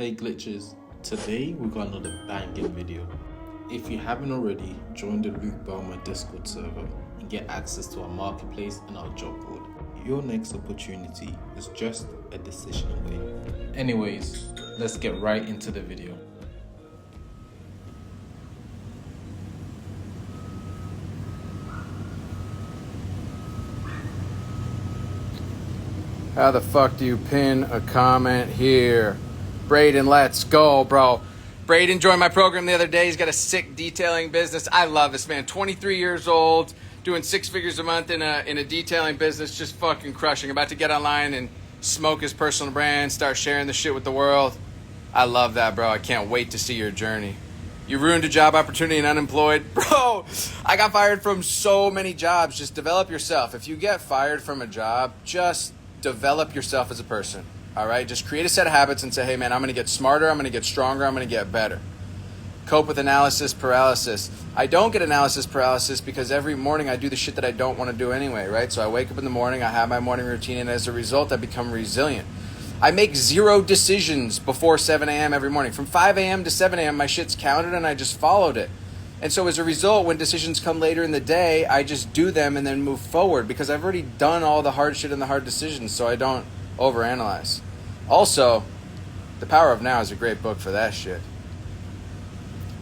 Hey glitches, today we got another banging video. If you haven't already, join the Luke Baumer Discord server and get access to our marketplace and our job board. Your next opportunity is just a decision away. Anyways, let's get right into the video. How the fuck do you pin a comment here? Braden, let's go, bro. Braden joined my program the other day. He's got a sick detailing business. I love this man. 23 years old, doing 6 figures a month in a detailing business, just fucking crushing. About to get online and smoke his personal brand, start sharing the shit with the world. I love that, bro. I can't wait to see your journey. You ruined a job opportunity and unemployed. Bro, I got fired from so many jobs. Just develop yourself. If you get fired from a job, just develop yourself as a person. All right, just create a set of habits and say, hey man, I'm going to get smarter, I'm going to get stronger, I'm going to get better. Cope with analysis paralysis. I don't get analysis paralysis because every morning I do the shit that I don't want to do anyway, right? So I wake up in the morning, I have my morning routine, and as a result, I become resilient. I make 0 decisions before 7 a.m. every morning. From 5 a.m. to 7 a.m., my shit's counted and I just followed it. And so as a result, when decisions come later in the day, I just do them and then move forward because I've already done all the hard shit and the hard decisions, so I don't overanalyze. Also, The Power of Now is a great book for that shit.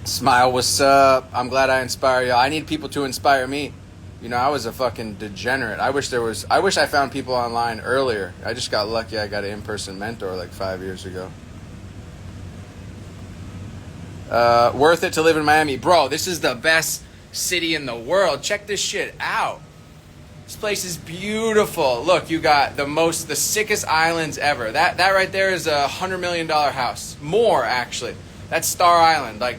Smile, what's up? I'm glad I inspire y'all. I need people to inspire me. You know, I was a fucking degenerate. I wish I found people online earlier. I just got lucky I got an in-person mentor like 5 years ago. Worth it to live in Miami. Bro, this is the best city in the world. Check this shit out. This place is beautiful. Look, you got the sickest islands ever. That right there is $100 million house. More, actually. That's Star Island. Like,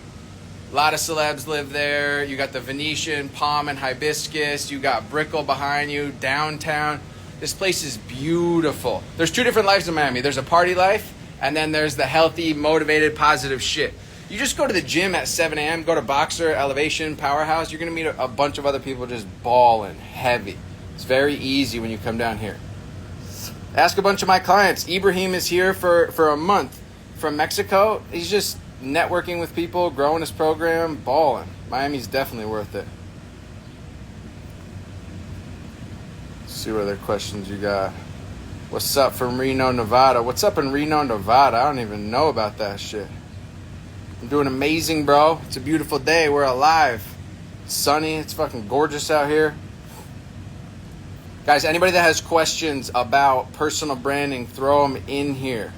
a lot of celebs live there. You got the Venetian, palm and hibiscus. You got Brickell behind you, downtown. This place is beautiful. There's 2 different lives in Miami. There's a party life, and then there's the healthy, motivated, positive shit. You just go to the gym at 7 a.m., go to Boxer, Elevation, Powerhouse. You're going to meet a bunch of other people just balling heavy. It's very easy when you come down here. Ask a bunch of my clients. Ibrahim is here for a month from Mexico. He's just networking with people, growing his program, balling. Miami's definitely worth it. Let's see what other questions you got. What's up from Reno, Nevada? What's up in Reno, Nevada? I don't even know about that shit. I'm doing amazing, bro. It's a beautiful day. We're alive. It's sunny. It's fucking gorgeous out here. Guys, anybody that has questions about personal branding, throw them in here.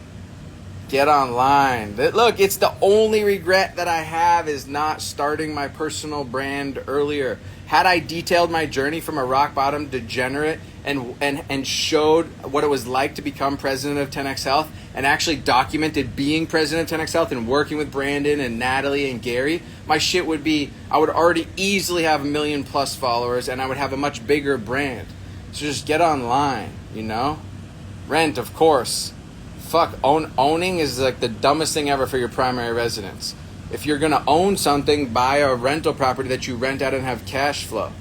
Get online. Look, it's the only regret that I have is not starting my personal brand earlier. Had I detailed my journey from a rock bottom degenerate and showed what it was like to become president of 10X Health and actually documented being president of 10X Health and working with Brandon and Natalie and Gary, my shit would be, I would already easily have 1 million plus followers and I would have a much bigger brand. So just get online, you know? Rent, of course. Fuck, owning is like the dumbest thing ever for your primary residence. If you're gonna own something, buy a rental property that you rent out and have cash flow.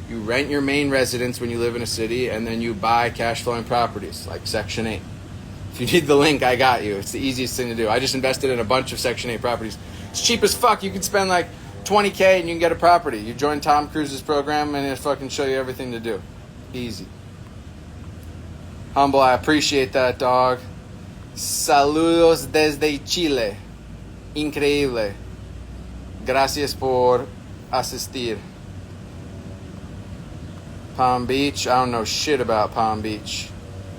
You rent your main residence when you live in a city, and then you buy cash flowing properties like Section 8. If you need the link, I got you. It's the easiest thing to do. I just invested in a bunch of Section 8 properties. It's cheap as fuck. You can spend like $20K and you can get a property. You join Tom Cruise's program and it'll fucking show you everything to do. Easy. Humble, I appreciate that, dog. Saludos desde Chile. Increíble. Gracias por asistir. Palm Beach. I don't know shit about Palm Beach.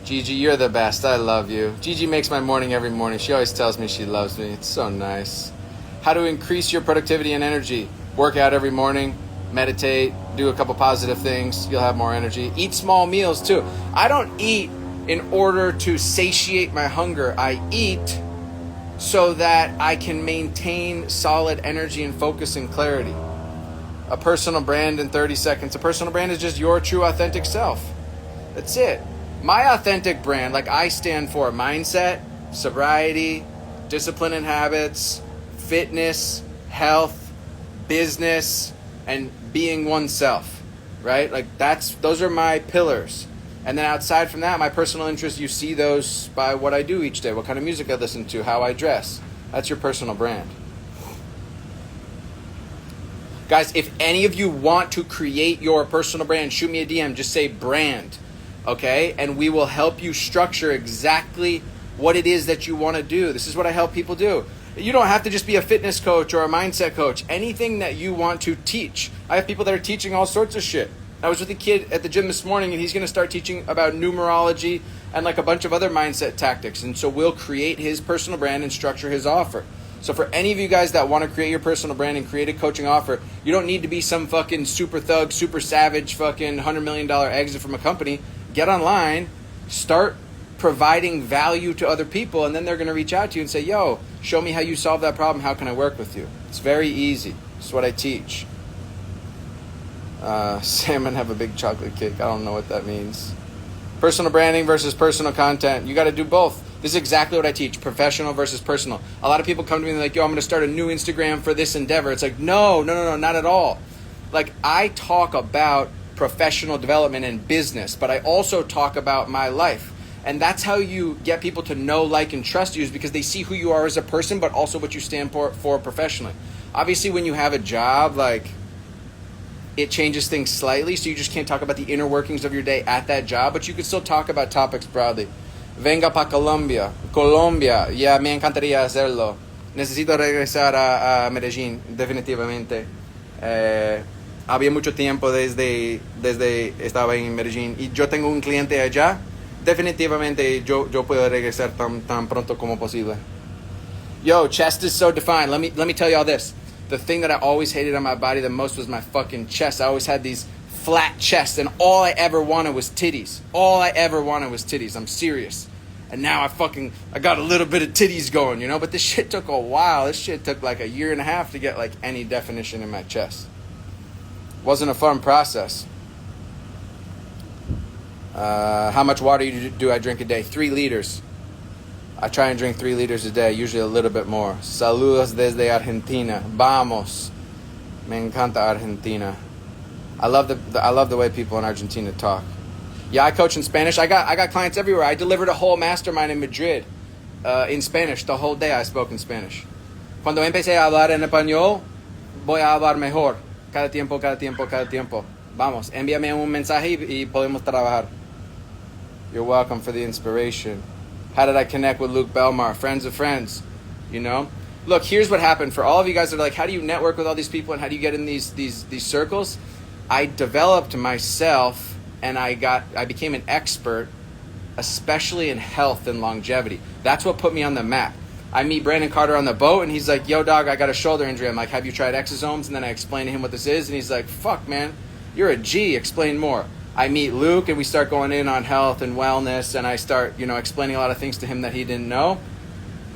Gigi, you're the best. I love you. Gigi makes my morning every morning. She always tells me she loves me. It's so nice. How to increase your productivity and energy. Work out every morning. Meditate. Do a couple positive things. You'll have more energy. Eat small meals too. I don't eat in order to satiate my hunger. I eat so that I can maintain solid energy and focus and clarity. A personal brand in 30 seconds. A personal brand is just your true authentic self. That's it. My authentic brand, like I stand for mindset, sobriety, discipline and habits, fitness, health, business, and being oneself, right? Like those are my pillars. And then outside from that, my personal interests, you see those by what I do each day, what kind of music I listen to, how I dress. That's your personal brand. Guys, if any of you want to create your personal brand, shoot me a DM. Just say brand, okay? And we will help you structure exactly what it is that you want to do. This is what I help people do. You don't have to just be a fitness coach or a mindset coach. Anything that you want to teach. I have people that are teaching all sorts of shit. I was with a kid at the gym this morning, and he's going to start teaching about numerology and like a bunch of other mindset tactics. And so we'll create his personal brand and structure his offer. So for any of you guys that want to create your personal brand and create a coaching offer, you don't need to be some fucking super thug, super savage, fucking $100 million exit from a company. Get online, start providing value to other people, and then they're going to reach out to you and say, yo, show me how you solve that problem. How can I work with you? It's very easy. It's what I teach. Salmon have a big chocolate cake. I don't know what that means. Personal branding versus personal content. You got to do both. This is exactly what I teach. Professional versus personal. A lot of people come to me and they're like, yo, I'm going to start a new Instagram for this endeavor. It's like, no, not at all. Like, I talk about professional development and business, but I also talk about my life. And that's how you get people to know, like, and trust you, is because they see who you are as a person, but also what you stand for professionally. Obviously, when you have a job, like, it changes things slightly, so you just can't talk about the inner workings of your day at that job, but you can still talk about topics broadly. Venga pa Colombia, ya me encantaría hacerlo. Necesito regresar a Medellín, definitivamente. Había mucho tiempo desde estaba en Medellín y yo tengo un cliente allá. Definitivamente yo puedo regresar tan pronto como posible. Yo, chest is so defined. Let me tell you all this. The thing that I always hated on my body the most was my fucking chest. I always had these flat chests, and all I ever wanted was titties. I'm serious. And now I got a little bit of titties going, you know? But this shit took a while. This shit took like a year and a half to get like any definition in my chest. Wasn't a fun process. How much water do I drink a day? 3 liters. I try and drink 3 liters a day, usually a little bit more. Saludos desde Argentina. Vamos. Me encanta Argentina. I love the way people in Argentina talk. Yeah, I coach in Spanish. I got clients everywhere. I delivered a whole mastermind in Madrid in Spanish. The whole day I spoke in Spanish. Cuando empecé a hablar en español, voy a hablar mejor. Cada tiempo. Vamos, envíame un mensaje y podemos trabajar. You're welcome for the inspiration. How did I connect with Luke Belmar? Friends of friends, you know? Look, here's what happened. For all of you guys that are like, how do you network with all these people and how do you get in these circles? I developed myself and I became an expert, especially in health and longevity. That's what put me on the map. I meet Brandon Carter on the boat and he's like, yo dog, I got a shoulder injury. I'm like, have you tried exosomes? And then I explain to him what this is and he's like, fuck man, you're a G, explain more. I meet Luke and we start going in on health and wellness and I start, explaining a lot of things to him that he didn't know.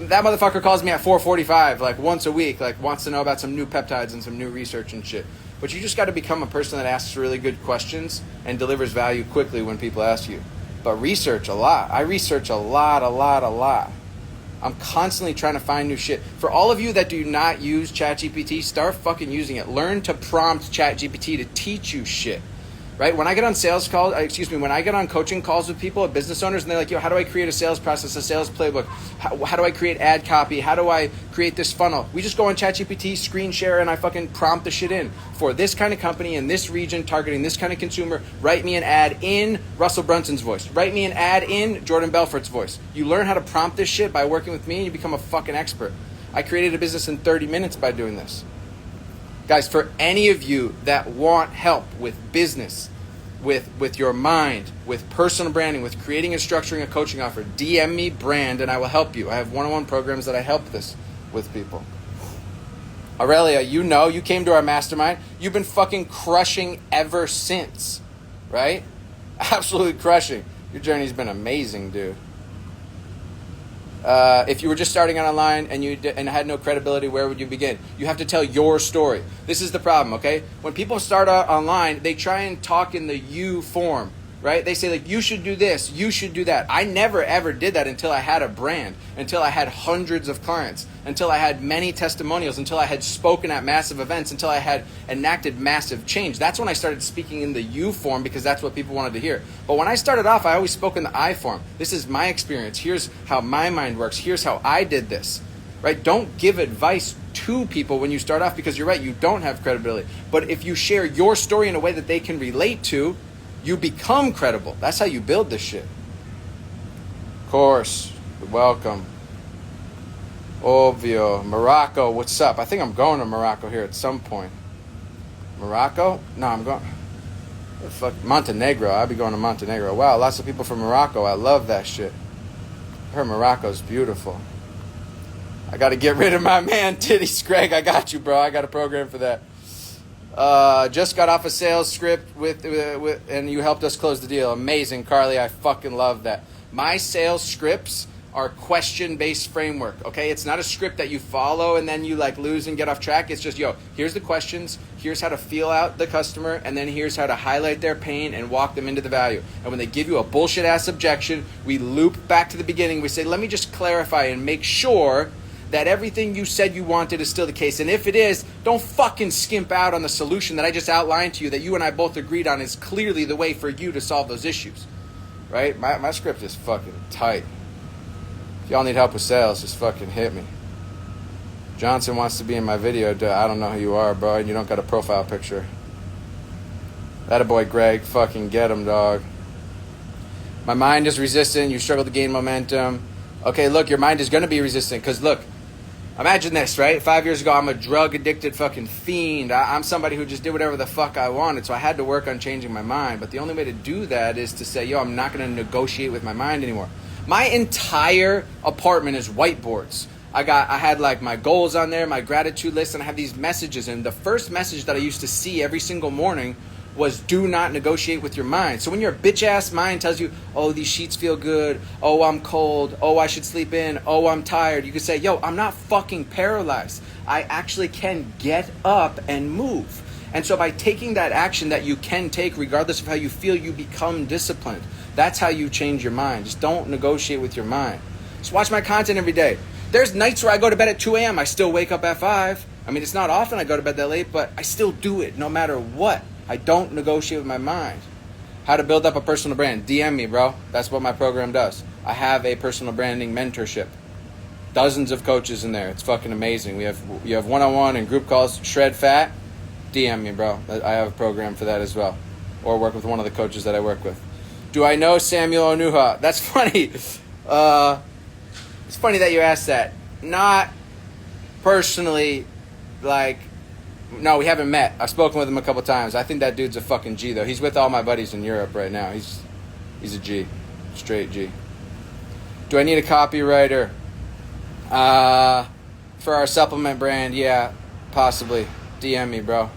That motherfucker calls me at 4:45, like once a week, like wants to know about some new peptides and some new research and shit. But you just got to become a person that asks really good questions and delivers value quickly when people ask you. But research a lot. I research a lot. I'm constantly trying to find new shit. For all of you that do not use ChatGPT, start fucking using it. Learn to prompt ChatGPT to teach you shit. Right? When I get on when I get on coaching calls with people, business owners, and they're like, yo, how do I create a sales process, a sales playbook? How do I create ad copy? How do I create this funnel? We just go on ChatGPT, screen share, and I fucking prompt the shit in. For this kind of company in this region, targeting this kind of consumer, write me an ad in Russell Brunson's voice. Write me an ad in Jordan Belfort's voice. You learn how to prompt this shit by working with me, and you become a fucking expert. I created a business in 30 minutes by doing this. Guys, for any of you that want help with business, with your mind, with personal branding, with creating and structuring a coaching offer, DM me brand and I will help you. I have one-on-one programs that I help this with people. Aurelia, you came to our mastermind. You've been fucking crushing ever since, right? Absolutely crushing. Your journey's been amazing, dude. If you were just starting out online and and had no credibility, where would you begin? You have to tell your story. This is the problem, okay? When people start out online, they try and talk in the you form, right? They say like, you should do this, you should do that. I never ever did that until I had a brand, until I had hundreds of clients, until I had many testimonials, until I had spoken at massive events, until I had enacted massive change. That's when I started speaking in the you form because that's what people wanted to hear. But when I started off, I always spoke in the I form. This is my experience. Here's how my mind works. Here's how I did this. right? Don't give advice to people when you start off, because you're right, you don't have credibility. But if you share your story in a way that they can relate to, you become credible. That's how you build this shit. Of course, welcome. Ovio, Morocco, what's up? I think I'm going to Morocco here at some point. Morocco? No, I'm going... Fuck, Montenegro. I'll be going to Montenegro. Wow, lots of people from Morocco. I love that shit. I heard Morocco's beautiful. I got to get rid of my man, Titties. Greg, I got you, bro. I got a program for that. Just got off a sales script with and you helped us close the deal. Amazing, Carly. I fucking love that. My sales scripts are question-based framework, okay? It's not a script that you follow and then you like lose and get off track. It's just, here's the questions, here's how to feel out the customer, and then here's how to highlight their pain and walk them into the value. And when they give you a bullshit-ass objection, we loop back to the beginning. We say, let me just clarify and make sure that everything you said you wanted is still the case. And if it is, don't fucking skimp out on the solution that I just outlined to you that you and I both agreed on is clearly the way for you to solve those issues, right? My script is fucking tight. If y'all need help with sales, just fucking hit me. Johnson wants to be in my video. I don't know who you are, bro. You don't got a profile picture. That a boy, Greg. Fucking get him, dog. My mind is resistant. You struggle to gain momentum. Okay, look, your mind is going to be resistant. Because, look, imagine this, right? 5 years ago, I'm a drug-addicted fucking fiend. I'm somebody who just did whatever the fuck I wanted. So I had to work on changing my mind. But the only way to do that is to say, I'm not going to negotiate with my mind anymore. My entire apartment is whiteboards. I had like my goals on there, my gratitude list, and I have these messages. And the first message that I used to see every single morning was, do not negotiate with your mind. So when your bitch ass mind tells you, oh, these sheets feel good, oh, I'm cold, oh, I should sleep in, oh, I'm tired, you can say, I'm not fucking paralyzed. I actually can get up and move. And so by taking that action that you can take, regardless of how you feel, you become disciplined. That's how you change your mind. Just don't negotiate with your mind. Just watch my content every day. There's nights where I go to bed at 2 a.m. I still wake up at 5. I mean, it's not often I go to bed that late, but I still do it no matter what. I don't negotiate with my mind. How to build up a personal brand. DM me, bro. That's what my program does. I have a personal branding mentorship. Dozens of coaches in there. It's fucking amazing. You have one-on-one and group calls. Shred Fat. DM me, bro. I have a program for that as well. Or work with one of the coaches that I work with. Do I know Samuel Onuha? That's funny. It's funny that you asked that. Not personally, no, we haven't met. I've spoken with him a couple times. I think that dude's a fucking G, though. He's with all my buddies in Europe right now. He's a G. Straight G. Do I need a copywriter? For our supplement brand, yeah, possibly. DM me, bro.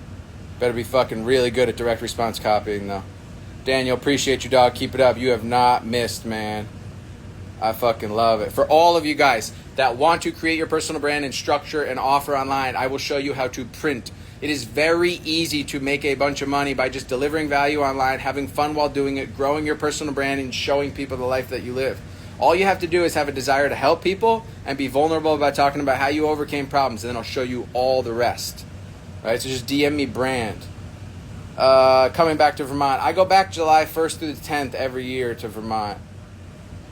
Better be fucking really good at direct response copying, though. Daniel, appreciate you, dog. Keep it up. You have not missed, man. I fucking love it. For all of you guys that want to create your personal brand and structure and offer online, I will show you how to print. It is very easy to make a bunch of money by just delivering value online, having fun while doing it, growing your personal brand, and showing people the life that you live. All you have to do is have a desire to help people and be vulnerable about talking about how you overcame problems, and then I'll show you all the rest. Right? So just DM me brand. Coming back to Vermont. I go back July 1st through the 10th every year to Vermont.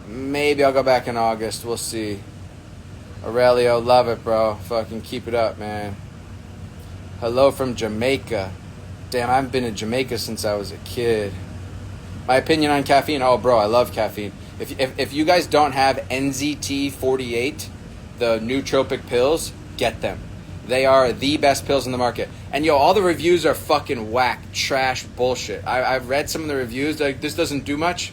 Maybe I'll go back in August. We'll see. Aurelio, love it, bro. Fucking keep it up, man. Hello from Jamaica. Damn, I haven't been to Jamaica since I was a kid. My opinion on caffeine. Oh, bro, I love caffeine. If you guys don't have NZT48, the nootropic pills, get them. They are the best pills in the market. And all the reviews are fucking whack, trash, bullshit. I've read some of the reviews, like, this doesn't do much.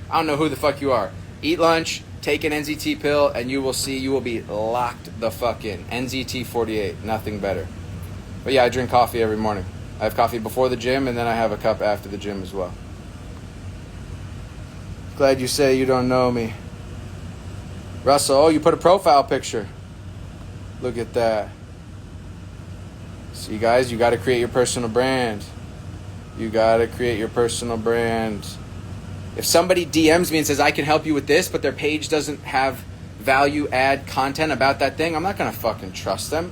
I don't know who the fuck you are. Eat lunch, take an NZT pill, and you will see you will be locked the fuck in. NZT48, nothing better. But yeah, I drink coffee every morning. I have coffee before the gym, and then I have a cup after the gym as well. Glad you say you don't know me. Russell, you put a profile picture. Look at that. See, guys, you got to create your personal brand. You got to create your personal brand. If somebody DMs me and says, I can help you with this, but their page doesn't have value add content about that thing, I'm not going to fucking trust them.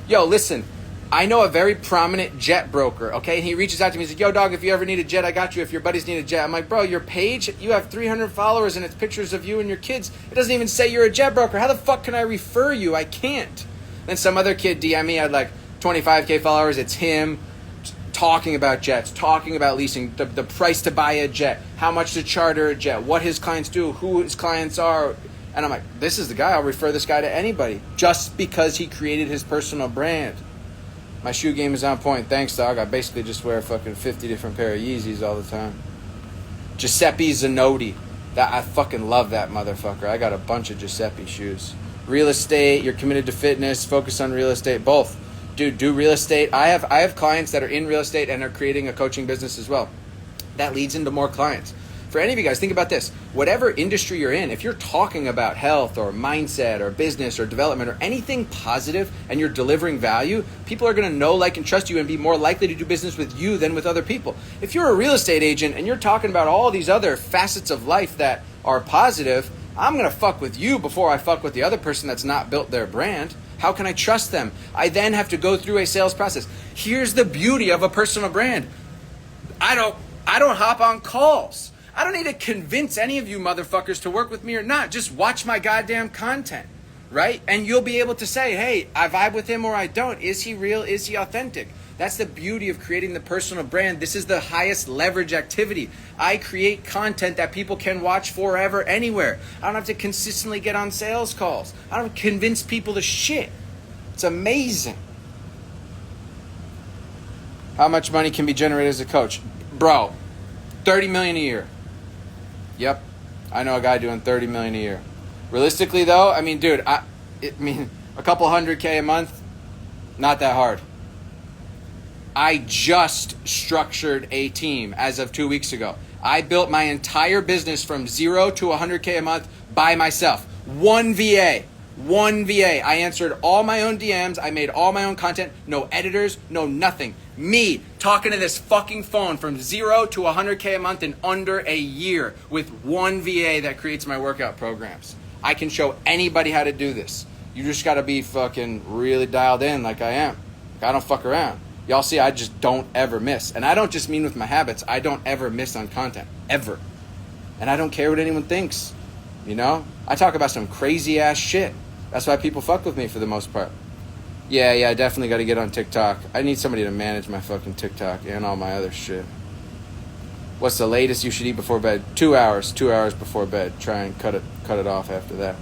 Listen, I know a very prominent jet broker, okay? And he reaches out to me. He's like, yo, dog, if you ever need a jet, I got you. If your buddies need a jet. I'm like, bro, your page, you have 300 followers and it's pictures of you and your kids. It doesn't even say you're a jet broker. How the fuck can I refer you? I can't. Then some other kid DM me, had like 25K followers. It's him talking about jets, talking about leasing, the price to buy a jet, how much to charter a jet, what his clients do, who his clients are. And I'm like, this is the guy. I'll refer this guy to anybody just because he created his personal brand. My shoe game is on point. Thanks, dog. I basically just wear fucking 50 different pair of Yeezys all the time. Giuseppe Zanotti. I fucking love that motherfucker. I got a bunch of Giuseppe shoes. Real estate, you're committed to fitness, focus on real estate, both. Dude, do real estate. I have clients that are in real estate and are creating a coaching business as well. That leads into more clients. For any of you guys, think about this. Whatever industry you're in, if you're talking about health or mindset or business or development or anything positive and you're delivering value, people are going to know, like, and trust you and be more likely to do business with you than with other people. If you're a real estate agent and you're talking about all these other facets of life that are positive, I'm going to fuck with you before I fuck with the other person that's not built their brand. How can I trust them? I then have to go through a sales process. Here's the beauty of a personal brand. I don't hop on calls. I don't need to convince any of you motherfuckers to work with me or not. Just watch my goddamn content, right? And you'll be able to say, hey, I vibe with him or I don't. Is he real? Is he authentic? That's the beauty of creating the personal brand. This is the highest leverage activity. I create content that people can watch forever, anywhere. I don't have to consistently get on sales calls. I don't convince people to shit. It's amazing. How much money can be generated as a coach? Bro, 30 million a year. Yep, I know a guy doing 30 million a year. Realistically, though, I mean, dude, a couple $100K a month, not that hard. I just structured a team as of 2 weeks ago. I built my entire business from 0 to 100K a month by myself. One VA. I answered all my own DMs. I made all my own content. No editors, no nothing. Me talking to this fucking phone from 0 to 100K a month in under a year with one VA that creates my workout programs. I can show anybody how to do this. You just got to be fucking really dialed in like I am. I don't fuck around. Y'all see, I just don't ever miss. And I don't just mean with my habits. I don't ever miss on content. Ever. And I don't care what anyone thinks. You know? I talk about some crazy ass shit. That's why people fuck with me for the most part. Yeah, I definitely got to get on TikTok. I need somebody to manage my fucking TikTok and all my other shit. What's the latest you should eat before bed? 2 hours. 2 hours before bed. Try and cut it off after that.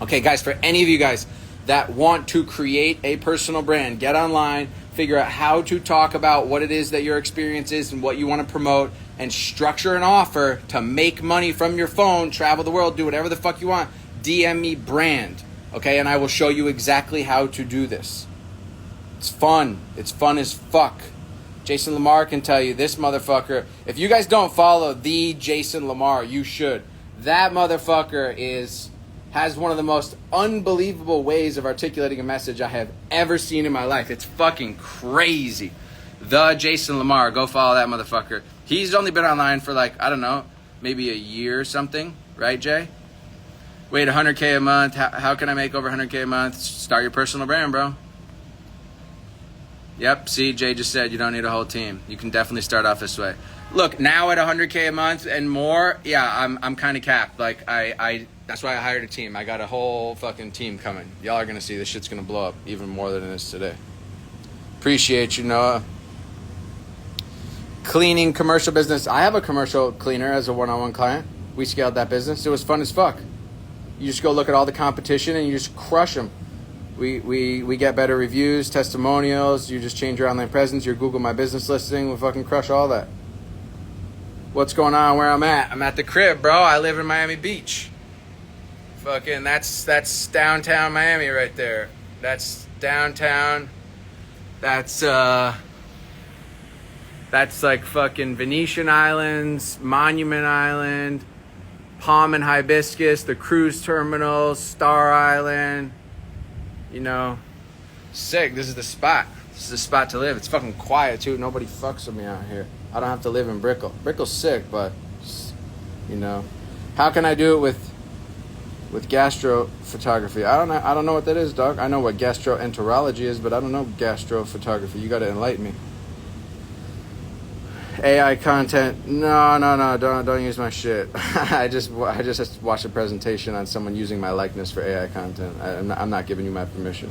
Okay, guys, for any of you guys that want to create a personal brand, get online, figure out how to talk about what it is that your experience is and what you want to promote, and structure an offer to make money from your phone, travel the world, do whatever the fuck you want. DM me brand. Okay, and I will show you exactly how to do this. It's fun. It's fun as fuck. Jason Lamar can tell you, this motherfucker, if you guys don't follow the Jason Lamar, you should. That motherfucker has one of the most unbelievable ways of articulating a message I have ever seen in my life. It's fucking crazy. The Jason Lamar, go follow that motherfucker. He's only been online for like, I don't know, maybe a year or something, right, Jay? Wait, 100K a month. How can I make over 100K a month? Start your personal brand, bro. Yep, see, Jay just said you don't need a whole team. You can definitely start off this way. Look, now at 100K a month and more, yeah, I'm kind of capped. Like, I that's why I hired a team. I got a whole fucking team coming. Y'all are going to see this shit's going to blow up even more than it is today. Appreciate you, Noah. Cleaning commercial business. I have a commercial cleaner as a one-on-one client. We scaled that business. It was fun as fuck. You just go look at all the competition and you just crush them. We get better reviews, testimonials. You just change your online presence, your Google My Business listing. We fucking crush all that. What's going on where I'm at? I'm at the crib, bro. I live in Miami Beach. Fucking, that's downtown Miami right there. That's downtown. That's like fucking Venetian Islands, Monument Island, Palm and Hibiscus, the cruise terminals, Star Island. You know, sick. This is the spot. This is the spot to live. It's fucking quiet too. Nobody fucks with me out here. I don't have to live in Brickell. Brickell's sick, but you know, how can I do it with with gastrophotography. I don't know what that is, dog. I know what gastroenterology is, but I don't know gastrophotography. You got to enlighten me. AI content. No, don't use my shit. I just watched a presentation on someone using my likeness for AI content. I'm not giving you my permission.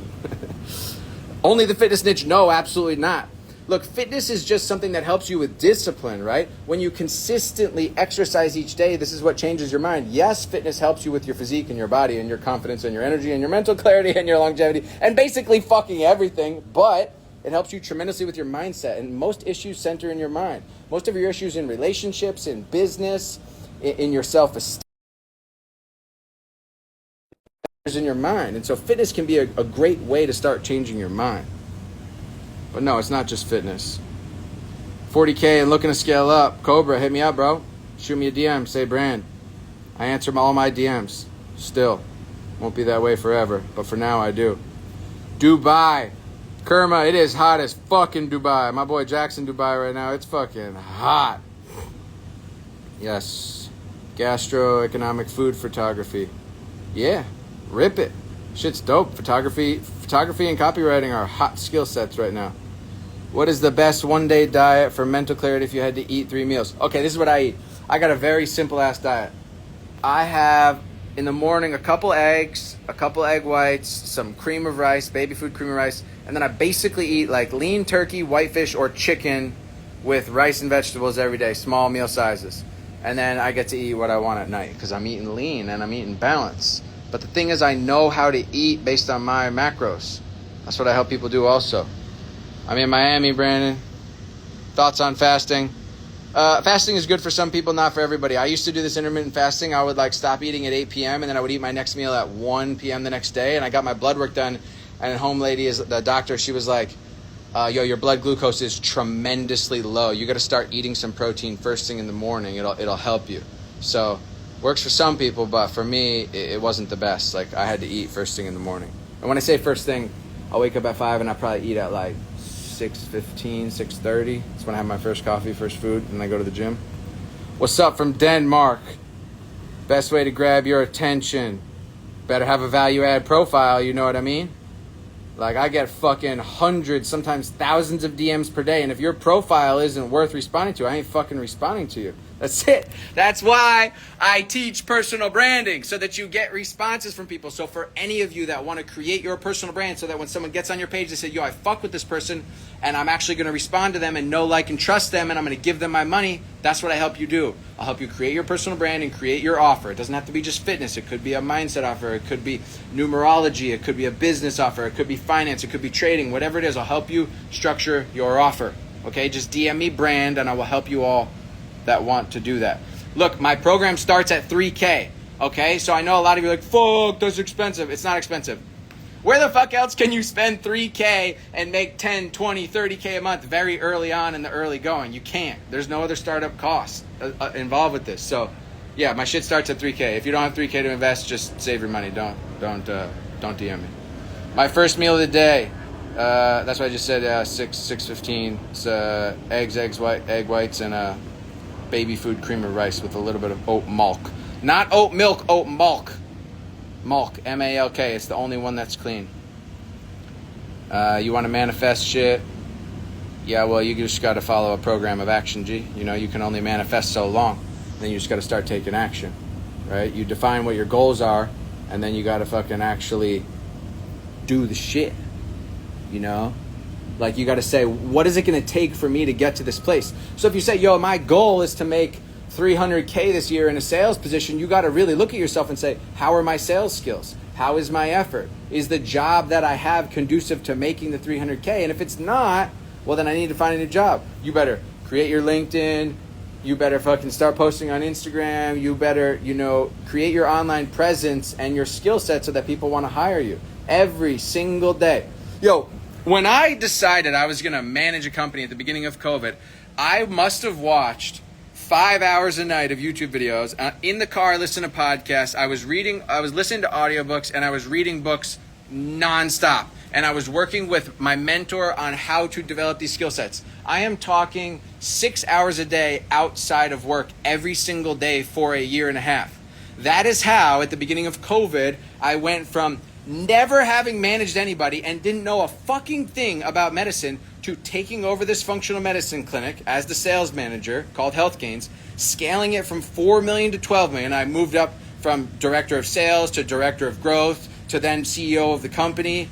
Only the fitness niche? No, absolutely not. Look, fitness is just something that helps you with discipline, right? When you consistently exercise each day, this is what changes your mind. Yes, fitness helps you with your physique and your body and your confidence and your energy and your mental clarity and your longevity and basically fucking everything, but it helps you tremendously with your mindset. And most issues center in your mind. Most of your issues in relationships, in business, in your self-esteem, is in your mind. And so fitness can be a great way to start changing your mind. But no, it's not just fitness. 40K and looking to scale up. Cobra, hit me up, bro. Shoot me a DM. Say brand. I answer all my DMs. Still. Won't be that way forever. But for now, I do. Dubai. Kerma, it is hot as fucking Dubai. My boy Jackson, Dubai right now. It's fucking hot. Yes. Gastroeconomic food photography. Yeah. Rip it. Shit's dope. Photography and copywriting are hot skill sets right now. What is the best one-day diet for mental clarity if you had to eat 3 meals? Okay, this is what I eat. I got a very simple-ass diet. I have, in the morning, a couple eggs, a couple egg whites, some cream of rice, baby food cream of rice, and then I basically eat like lean turkey, whitefish, or chicken with rice and vegetables every day, small meal sizes. And then I get to eat what I want at night because I'm eating lean and I'm eating balanced. But the thing is, I know how to eat based on my macros. That's what I help people do also. I'm in Miami, Brandon. Thoughts on fasting? Fasting is good for some people, not for everybody. I used to do this intermittent fasting. I would like stop eating at 8 p.m. and then I would eat my next meal at 1 p.m. the next day. And I got my blood work done. And the home lady, is the doctor, she was like, yo, your blood glucose is tremendously low. You got to start eating some protein first thing in the morning. It'll help you. So works for some people, but for me, it wasn't the best. Like, I had to eat first thing in the morning. And when I say first thing, I'll wake up at 5 and I probably eat at like 6:15, 6:30. That's when I have my first coffee, first food, and I go to the gym. What's up from Denmark? Best way to grab your attention. Better have a value-add profile, you know what I mean? Like, I get fucking hundreds, sometimes thousands of DMs per day, and if your profile isn't worth responding to, I ain't fucking responding to you. That's it. That's why I teach personal branding, so that you get responses from people. So for any of you that want to create your personal brand so that when someone gets on your page, they say, yo, I fuck with this person, and I'm actually going to respond to them and know, like, and trust them, and I'm going to give them my money, that's what I help you do. I'll help you create your personal brand and create your offer. It doesn't have to be just fitness. It could be a mindset offer. It could be numerology. It could be a business offer. It could be finance. It could be trading. Whatever it is, I'll help you structure your offer. Okay? Just DM me brand, and I will help you all that want to do that. Look, my program starts at 3K. Okay? So I know a lot of you are like, fuck, that's expensive. It's not expensive. Where the fuck else can you spend 3K and make 10, 20, 30K a month very early on in the early going? You can't. There's no other startup costs involved with this. So, yeah, my shit starts at 3K. If you don't have 3K to invest, just save your money. Don't DM me. My first meal of the day. That's what I just said. 6:15. It's egg whites, and baby food cream of rice with a little bit of oat milk. Not oat milk, oat milk. Malk, M-A-L-K. It's the only one that's clean. You want to manifest shit? Yeah, well, you just got to follow a program of action, G. You know, you can only manifest so long. Then you just got to start taking action, right? You define what your goals are, and then you got to fucking actually do the shit, you know? Like, you got to say, what is it going to take for me to get to this place? So if you say, yo, my goal is to make $300K this year in a sales position, you got to really look at yourself and say, how are my sales skills? How is my effort? Is the job that I have conducive to making the $300K? And if it's not, well, then I need to find a new job. You better create your LinkedIn. You better fucking start posting on Instagram. You better, create your online presence and your skill set so that people want to hire you every single day. Yo, when I decided I was going to manage a company at the beginning of COVID, I must have watched 5 hours a night of YouTube videos. In the car, listening to podcasts. I was listening to audiobooks, and I was reading books nonstop. And I was working with my mentor on how to develop these skill sets. I am talking 6 hours a day outside of work every single day for a year and a half. That is how, at the beginning of COVID, I went from never having managed anybody and didn't know a fucking thing about medicine to taking over this functional medicine clinic as the sales manager called Health Gains, scaling it from 4 million to 12 million. I moved up from director of sales to director of growth to then CEO of the company,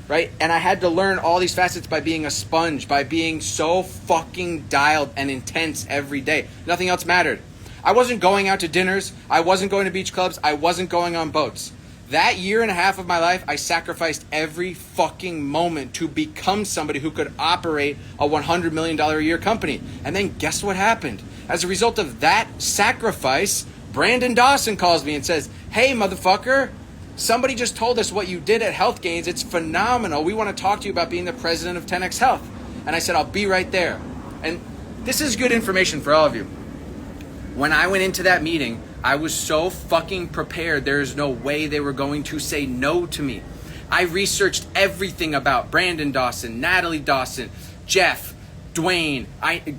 right? And I had to learn all these facets by being a sponge, by being so fucking dialed and intense every day. Nothing else mattered. I wasn't going out to dinners. I wasn't going to beach clubs. I wasn't going on boats. That year and a half of my life, I sacrificed every fucking moment to become somebody who could operate a $100 million a year company. And then guess what happened? As a result of that sacrifice, Brandon Dawson calls me and says, "Hey, motherfucker, somebody just told us what you did at Health Gains. It's phenomenal. We want to talk to you about being the president of 10X Health." And I said, "I'll be right there." And this is good information for all of you. When I went into that meeting, I was so fucking prepared. There's no way they were going to say no to me. I researched everything about Brandon Dawson, Natalie Dawson, Jeff, Dwayne,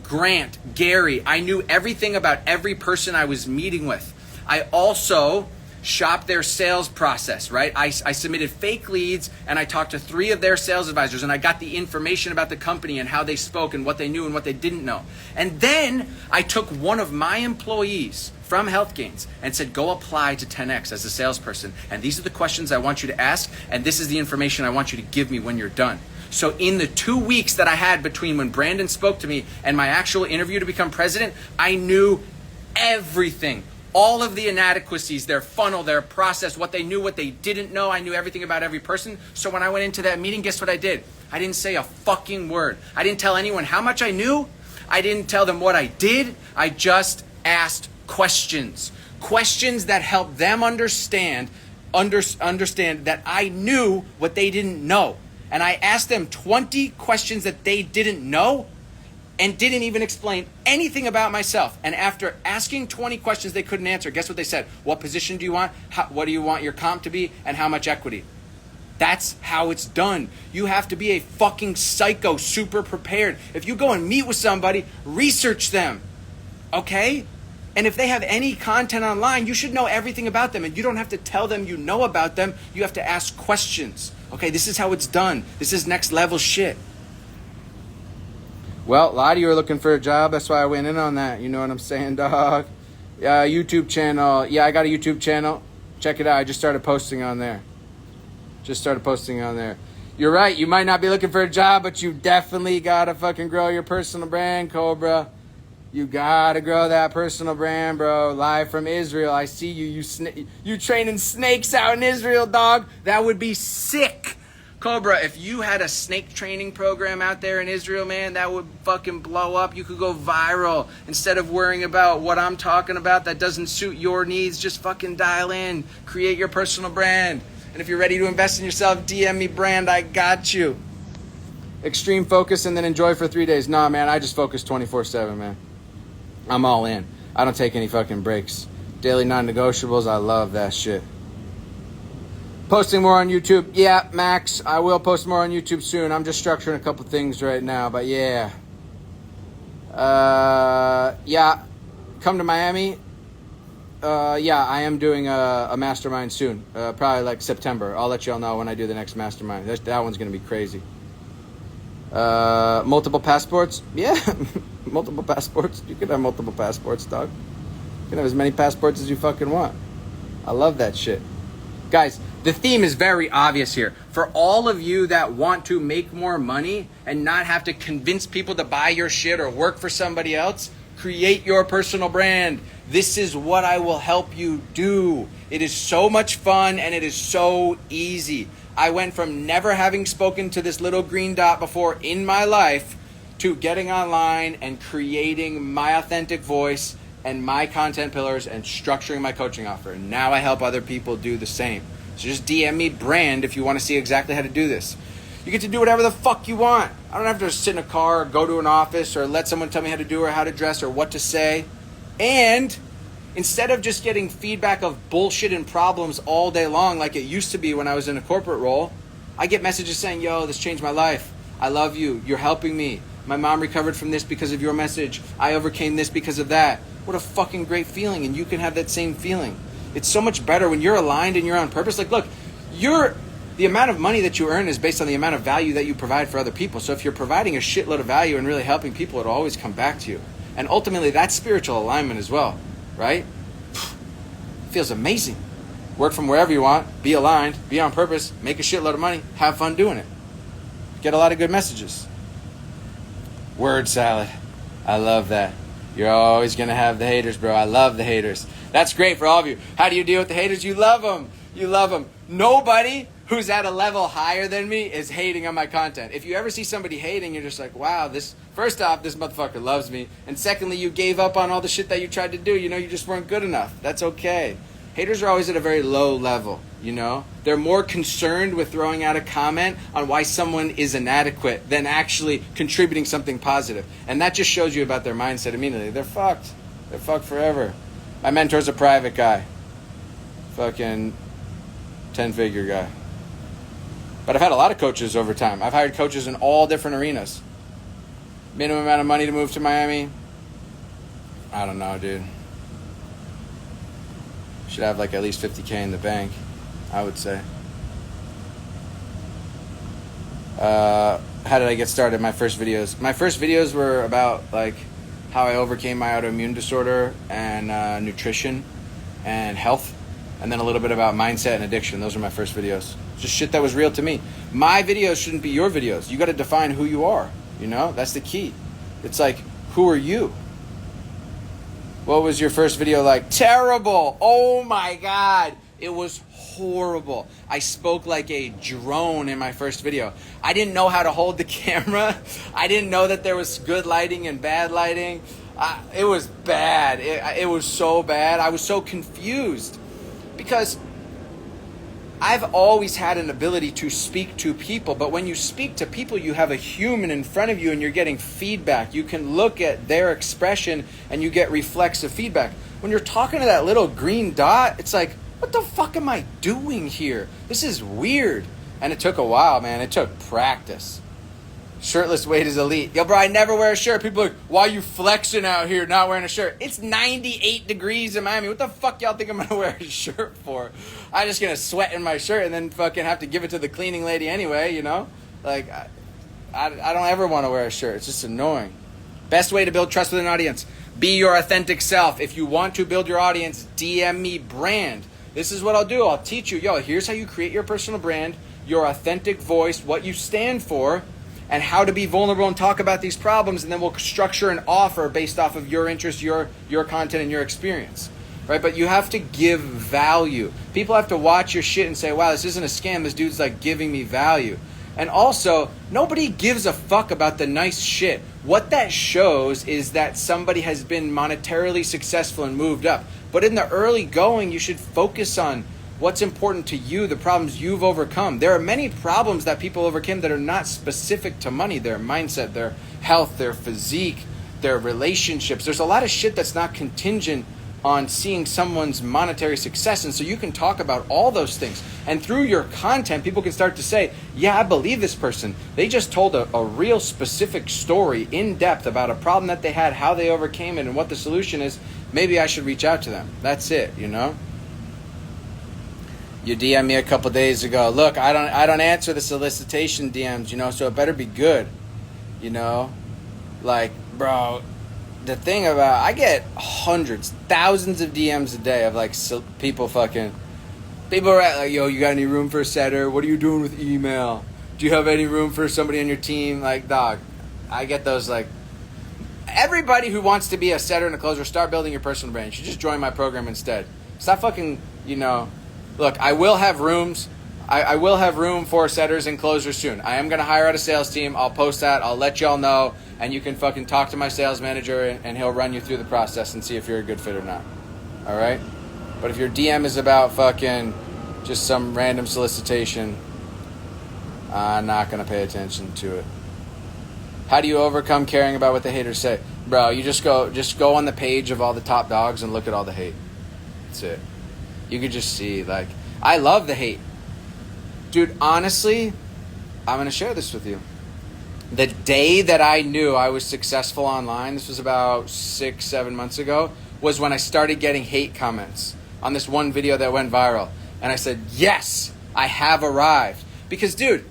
Grant, Gary. I knew everything about every person I was meeting with. I also shopped their sales process, right? I submitted fake leads and I talked to 3 of their sales advisors and I got the information about the company and how they spoke and what they knew and what they didn't know. And then I took one of my employees from Health Gains and said, "Go apply to 10X as a salesperson. And these are the questions I want you to ask. And this is the information I want you to give me when you're done." So in the 2 weeks that I had between when Brandon spoke to me and my actual interview to become president, I knew everything. All of the inadequacies, their funnel, their process, what they knew, what they didn't know. I knew everything about every person. So when I went into that meeting, guess what I did? I didn't say a fucking word. I didn't tell anyone how much I knew. I didn't tell them what I did. I just asked questions. Questions that helped them understand that I knew what they didn't know. And I asked them 20 questions that they didn't know and didn't even explain anything about myself. And after asking 20 questions they couldn't answer, guess what they said? "What position do you want? What do you want your comp to be? And how much equity?" That's how it's done. You have to be a fucking psycho, super prepared. If you go and meet with somebody, research them, okay? And if they have any content online, you should know everything about them. And you don't have to tell them you know about them. You have to ask questions. Okay, this is how it's done. This is next level shit. Well, a lot of you are looking for a job. That's why I went in on that. You know what I'm saying, dog? YouTube channel. Yeah, I got a YouTube channel. Check it out. I just started posting on there. You're right. You might not be looking for a job, but you definitely got to fucking grow your personal brand, Cobra. You got to grow that personal brand, bro. Live from Israel. I see you. You training snakes out in Israel, dog. That would be sick. Cobra, if you had a snake training program out there in Israel, man, that would fucking blow up. You could go viral. Instead of worrying about what I'm talking about that doesn't suit your needs, just fucking dial in. Create your personal brand. And if you're ready to invest in yourself, DM me brand. I got you. Extreme focus and then enjoy for 3 days. Nah, man, I just focus 24/7, man. I'm all in. I don't take any fucking breaks. Daily non-negotiables, I love that shit. Posting more on YouTube. Yeah, Max, I will post more on YouTube soon. I'm just structuring a couple things right now, but yeah. Yeah, come to Miami. Yeah, I am doing a mastermind soon. Probably like September. I'll let y'all know when I do the next mastermind. That one's going to be crazy. Multiple passports? Yeah, multiple passports. You can have multiple passports, dog. You can have as many passports as you fucking want. I love that shit. Guys, the theme is very obvious here. For all of you that want to make more money and not have to convince people to buy your shit or work for somebody else, create your personal brand. This is what I will help you do. It is so much fun and it is so easy. I went from never having spoken to this little green dot before in my life to getting online and creating my authentic voice and my content pillars and structuring my coaching offer. And now I help other people do the same. So just DM me brand if you want to see exactly how to do this. You get to do whatever the fuck you want. I don't have to sit in a car or go to an office or let someone tell me how to do or how to dress or what to say. And instead of just getting feedback of bullshit and problems all day long like it used to be when I was in a corporate role, I get messages saying, "Yo, this changed my life. I love you. You're helping me. My mom recovered from this because of your message. I overcame this because of that." What a fucking great feeling. And you can have that same feeling. It's so much better when you're aligned and you're on purpose. Like, look, the amount of money that you earn is based on the amount of value that you provide for other people. So if you're providing a shitload of value and really helping people, it'll always come back to you. And ultimately, that's spiritual alignment as well, right? Feels amazing. Work from wherever you want, be aligned, be on purpose, make a shitload of money, have fun doing it. Get a lot of good messages. Word salad. I love that. You're always going to have the haters, bro. I love the haters. That's great for all of you. How do you deal with the haters? You love them. You love them. Nobody who's at a level higher than me is hating on my content. If you ever see somebody hating, you're just like, wow, first off, this motherfucker loves me. And secondly, you gave up on all the shit that you tried to do. You just weren't good enough. That's okay. Haters are always at a very low level, They're more concerned with throwing out a comment on why someone is inadequate than actually contributing something positive. And that just shows you about their mindset immediately. They're fucked. They're fucked forever. My mentor's a private guy. Fucking 10-figure guy. But I've had a lot of coaches over time. I've hired coaches in all different arenas. Minimum amount of money to move to Miami? I don't know, dude. Should have like at least 50K in the bank, I would say. How did I get started? My first videos were about like how I overcame my autoimmune disorder and nutrition and health, and then a little bit about mindset and addiction. Those are my first videos. Just shit that was real to me. My videos shouldn't be your videos. You got to define who you are. That's the key. It's like, who are you? What was your first video like? Terrible. Oh my God. It was horrible. I spoke like a drone in my first video. I didn't know how to hold the camera. I didn't know that there was good lighting and bad lighting. It was bad. It was so bad. I was so confused because I've always had an ability to speak to people, but when you speak to people, you have a human in front of you and you're getting feedback. You can look at their expression and you get reflexive feedback. When you're talking to that little green dot, it's like, what the fuck am I doing here? This is weird. And it took a while, man. It took practice. Shirtless weight is elite. Yo, bro, I never wear a shirt. People are like, why are you flexing out here not wearing a shirt? It's 98 degrees in Miami. What the fuck y'all think I'm going to wear a shirt for? I'm just going to sweat in my shirt and then fucking have to give it to the cleaning lady anyway, Like, I don't ever want to wear a shirt. It's just annoying. Best way to build trust with an audience. Be your authentic self. If you want to build your audience, DM me brand. This is what I'll do. I'll teach you. Here's how you create your personal brand, your authentic voice, what you stand for, and how to be vulnerable and talk about these problems, and then we'll structure an offer based off of your interest, your content, and your experience, right? But you have to give value. People have to watch your shit and say, wow, this isn't a scam. This dude's like giving me value. And also, nobody gives a fuck about the nice shit. What that shows is that somebody has been monetarily successful and moved up. But in the early going, you should focus on what's important to you, the problems you've overcome. There are many problems that people overcame that are not specific to money. Their mindset, their health, their physique, their relationships. There's a lot of shit that's not contingent on seeing someone's monetary success. And so you can talk about all those things. And through your content, people can start to say, yeah, I believe this person. They just told a real specific story in depth about a problem that they had, how they overcame it, and what the solution is. Maybe I should reach out to them. That's it, You DM'd me a couple days ago. Look, I don't answer the solicitation DMs, so it better be good. Like, bro, the thing about, I get hundreds, thousands of DMs a day of like people are at like, yo, you got any room for a setter? What are you doing with email? Do you have any room for somebody on your team? Like, dog, I get those like, everybody who wants to be a setter and a closer, start building your personal brand. You should just join my program instead. Stop fucking, Look, I will have rooms. I will have room for setters and closers soon. I am going to hire out a sales team. I'll post that. I'll let y'all know. And you can fucking talk to my sales manager and he'll run you through the process and see if you're a good fit or not. All right? But if your DM is about fucking just some random solicitation, I'm not going to pay attention to it. How do you overcome caring about what the haters say? Bro, you just go on the page of all the top dogs and look at all the hate. That's it. You could just see, like, I love the hate. Dude, honestly, I'm going to share this with you. The day that I knew I was successful online, this was about 6-7 months ago, was when I started getting hate comments. on this one video that went viral. And I said, yes, I have arrived. Because, dude,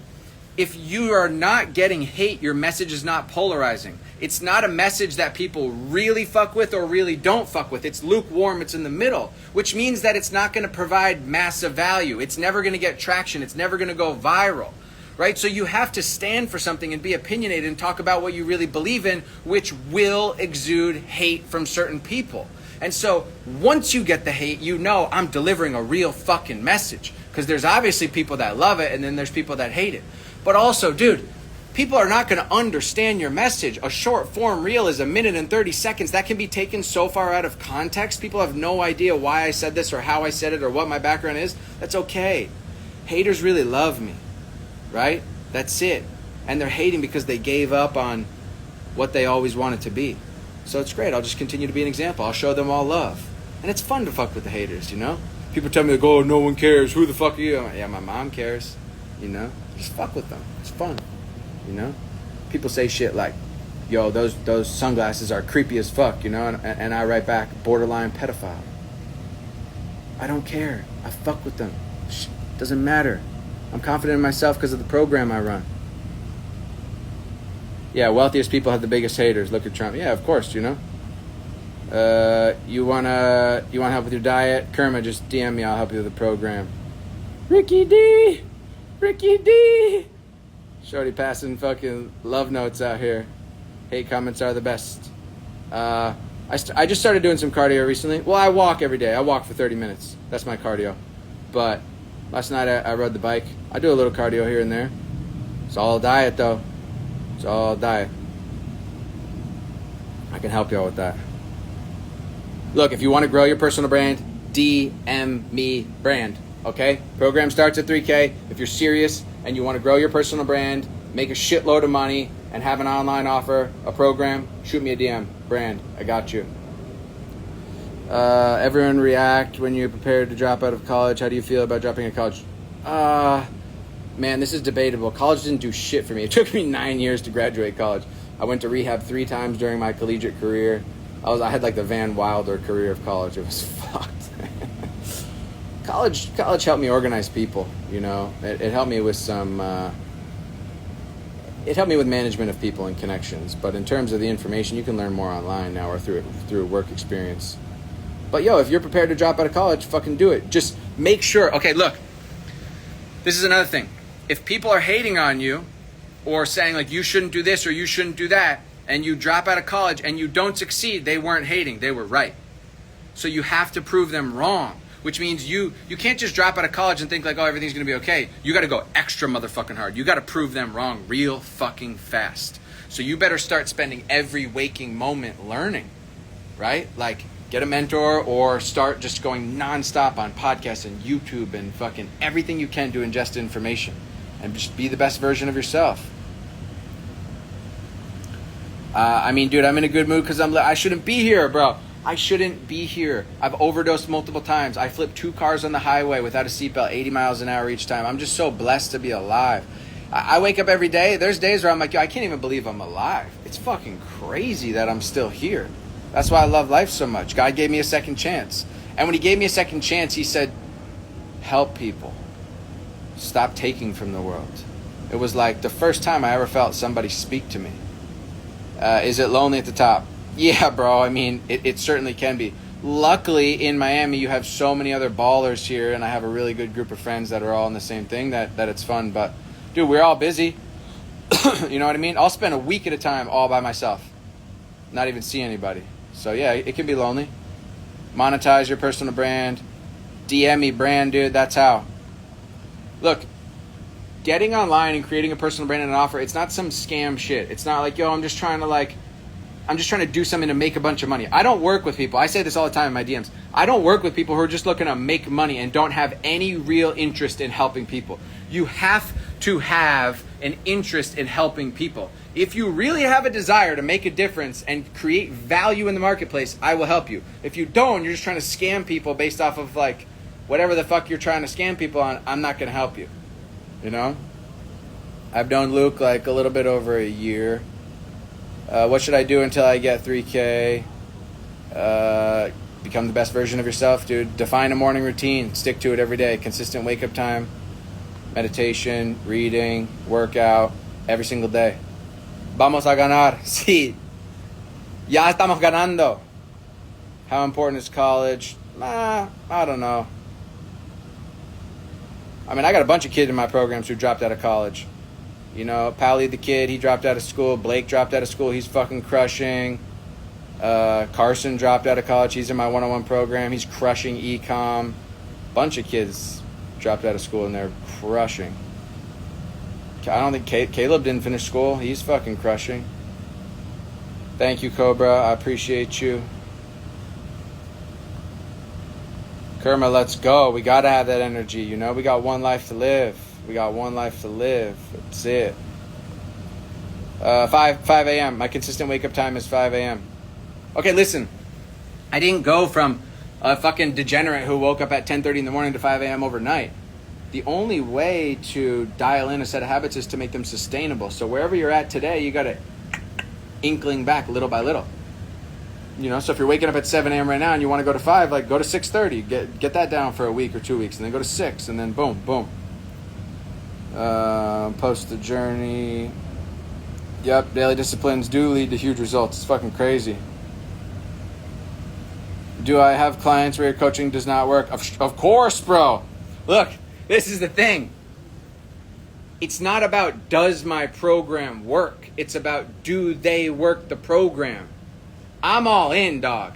if you are not getting hate, your message is not polarizing. It's not a message that people really fuck with or really don't fuck with. It's lukewarm. It's in the middle, which means that it's not going to provide massive value. It's never going to get traction. It's never going to go viral, right? So you have to stand for something and be opinionated and talk about what you really believe in, which will exude hate from certain people. And so once you get the hate, you know I'm delivering a real fucking message, because there's obviously people that love it and then there's people that hate it. But also, dude, people are not going to understand your message. A short form reel is 1 minute and 30 seconds. That can be taken so far out of context. People have no idea why I said this or how I said it or what my background is. That's okay. Haters really love me, right? That's it. And they're hating because they gave up on what they always wanted to be. So it's great. I'll just continue to be an example. I'll show them all love. And it's fun to fuck with the haters, you know? People tell me, like, oh, no one cares. Who the fuck are you? I'm like, yeah, my mom cares, you know? Just fuck with them. It's fun, you know? People say shit like, yo, those sunglasses are creepy as fuck, you know? And I write back, borderline pedophile. I don't care. I fuck with them. Doesn't matter. I'm confident in myself because of the program I run. Yeah, wealthiest people have the biggest haters. Look at Trump. Yeah, of course, you know? You wanna help with your diet? Kerma, just DM me. I'll help you with the program. Ricky D! Shorty passing fucking love notes out here. Hate comments are the best. I just started doing some cardio recently. Well, I walk every day. I walk for 30 minutes. That's my cardio. But last night I rode the bike. I do a little cardio here and there. It's all diet, though. It's all diet. I can help you out with that. Look, if you want to grow your personal brand, DM me brand, okay? Program starts at 3K. If you're serious and you want to grow your personal brand, make a shitload of money, and have an online offer, a program, shoot me a DM. Brand, I got you. Everyone react when you're prepared to drop out of college. How do you feel about dropping out of college? Man, this is debatable. College didn't do shit for me. It took me 9 years to graduate college. I went to rehab 3 times during my collegiate career. I had like the Van Wilder career of college. It was fucked. College helped me organize people, you know. It helped me with some... it helped me with management of people and connections. But in terms of the information, you can learn more online now or through work experience. But yo, if you're prepared to drop out of college, fucking do it. Just make sure... Okay, look. This is another thing. If people are hating on you or saying like you shouldn't do this or you shouldn't do that, and you drop out of college and you don't succeed, they weren't hating, they were right. So you have to prove them wrong, which means you can't just drop out of college and think like, oh, everything's gonna be okay. You gotta go extra motherfucking hard. You gotta prove them wrong real fucking fast. So you better start spending every waking moment learning, right? Like get a mentor or start just going nonstop on podcasts and YouTube and fucking everything you can to ingest information. And just be the best version of yourself. I mean, dude, I'm in a good mood because I shouldn't be here, bro. I shouldn't be here. I've overdosed multiple times. I flipped 2 cars on the highway without a seatbelt, 80 miles an hour each time. I'm just so blessed to be alive. I wake up every day. There's days where I'm like, yo, I can't even believe I'm alive. It's fucking crazy that I'm still here. That's why I love life so much. God gave me a second chance. And when he gave me a second chance, he said, help people. Stop taking from the world. It was like the first time I ever felt somebody speak to me. Is it lonely at the top? Yeah, bro. I mean, it certainly can be. Luckily, in Miami, you have so many other ballers here, and I have a really good group of friends that are all in the same thing that it's fun. But, dude, we're all busy. You know what I mean? I'll spend a week at a time all by myself. Not even see anybody. So, yeah, it can be lonely. Monetize your personal brand. DM me brand, dude. That's how. Look, getting online and creating a personal brand and an offer, it's not some scam shit. It's not like, yo, I'm just trying to do something to make a bunch of money. I don't work with people. I say this all the time in my DMs. I don't work with people who are just looking to make money and don't have any real interest in helping people. You have to have an interest in helping people. If you really have a desire to make a difference and create value in the marketplace, I will help you. If you don't, you're just trying to scam people based off of like whatever the fuck you're trying to scam people on, I'm not going to help you. You know? I've known Luke like a little bit over a year. What should I do until I get 3K? become the best version of yourself, dude. Define a morning routine. Stick to it every day. Consistent wake-up time, meditation, reading, workout, every single day. Vamos a ganar. Sí. Ya estamos ganando. How important is college? I don't know. I mean, I got a bunch of kids in my programs who dropped out of college. You know, Pally the kid, he dropped out of school. Blake dropped out of school. He's fucking crushing. Carson dropped out of college. He's in my one-on-one program. He's crushing ecom. Bunch of kids dropped out of school and they're crushing. I don't think Caleb didn't finish school. He's fucking crushing. Thank you, Cobra. I appreciate you. Kerma, let's go. We got to have that energy, you know? We got one life to live. That's it. 5 a.m. My consistent wake-up time is 5 a.m. Okay, listen. I didn't go from a fucking degenerate who woke up at 10:30 in the morning to 5 a.m. overnight. The only way to dial in a set of habits is to make them sustainable. So wherever you're at today, you got to inkling back little by little. You know, so if you're waking up at 7 a.m. right now and you want to go to 5, like go to 6:30. Get that down for a week or 2 weeks, and then go to 6, and then boom, boom. Post the journey. Yep, daily disciplines do lead to huge results. It's fucking crazy. Do I have clients where your coaching does not work? Of course, bro. Look, this is the thing. It's not about does my program work. It's about do they work the program. I'm all in, dog.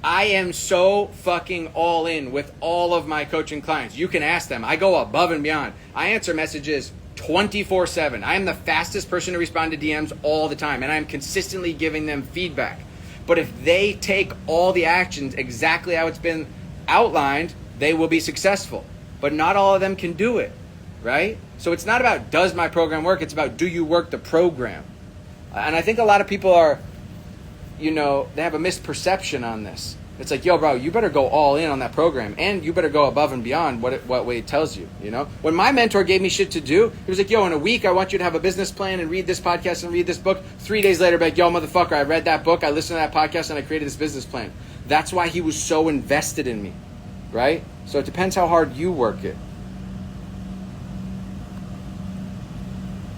I am so fucking all in with all of my coaching clients. You can ask them. I go above and beyond. I answer messages 24/7. I am the fastest person to respond to DMs all the time, and I'm consistently giving them feedback. But if they take all the actions exactly how it's been outlined, they will be successful. But not all of them can do it, right? So it's not about does my program work, it's about do you work the program. And I think a lot of people are, you know, they have a misperception on this. It's like, yo, bro, you better go all in on that program, and you better go above and beyond what way it tells you, you know? When my mentor gave me shit to do, he was like, yo, in a week, I want you to have a business plan and read this podcast and read this book. 3 days later, be like, yo, motherfucker, I read that book, I listened to that podcast, and I created this business plan. That's why he was so invested in me, right? So it depends how hard you work it.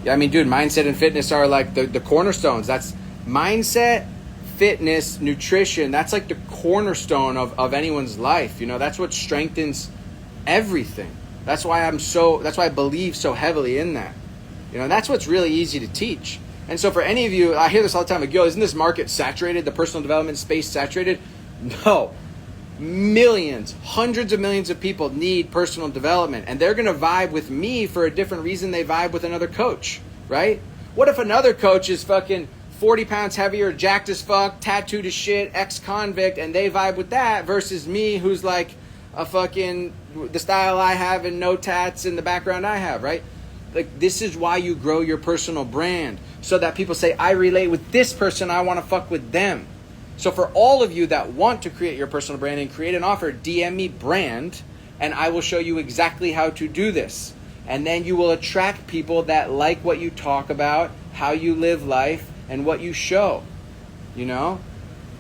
Yeah, I mean, dude, mindset and fitness are like the cornerstones. That's mindset, fitness, nutrition. That's like the cornerstone of anyone's life. You know, that's what strengthens everything. That's why I believe so heavily in that. You know, that's what's really easy to teach. And so for any of you, I hear this all the time, like, yo, isn't this market saturated? The personal development space saturated? No. Millions, hundreds of millions of people need personal development, and they're going to vibe with me for a different reason they vibe with another coach, right? What if another coach is fucking 40 pounds heavier, jacked as fuck, tattooed as shit, ex-convict, and they vibe with that versus me who's like a fucking, the style I have and no tats in the background I have, right? Like, this is why you grow your personal brand, so that people say, I relate with this person, I want to fuck with them. So for all of you that want to create your personal brand and create an offer, DM me brand, and I will show you exactly how to do this. And then you will attract people that like what you talk about, how you live life, and what you show, you know?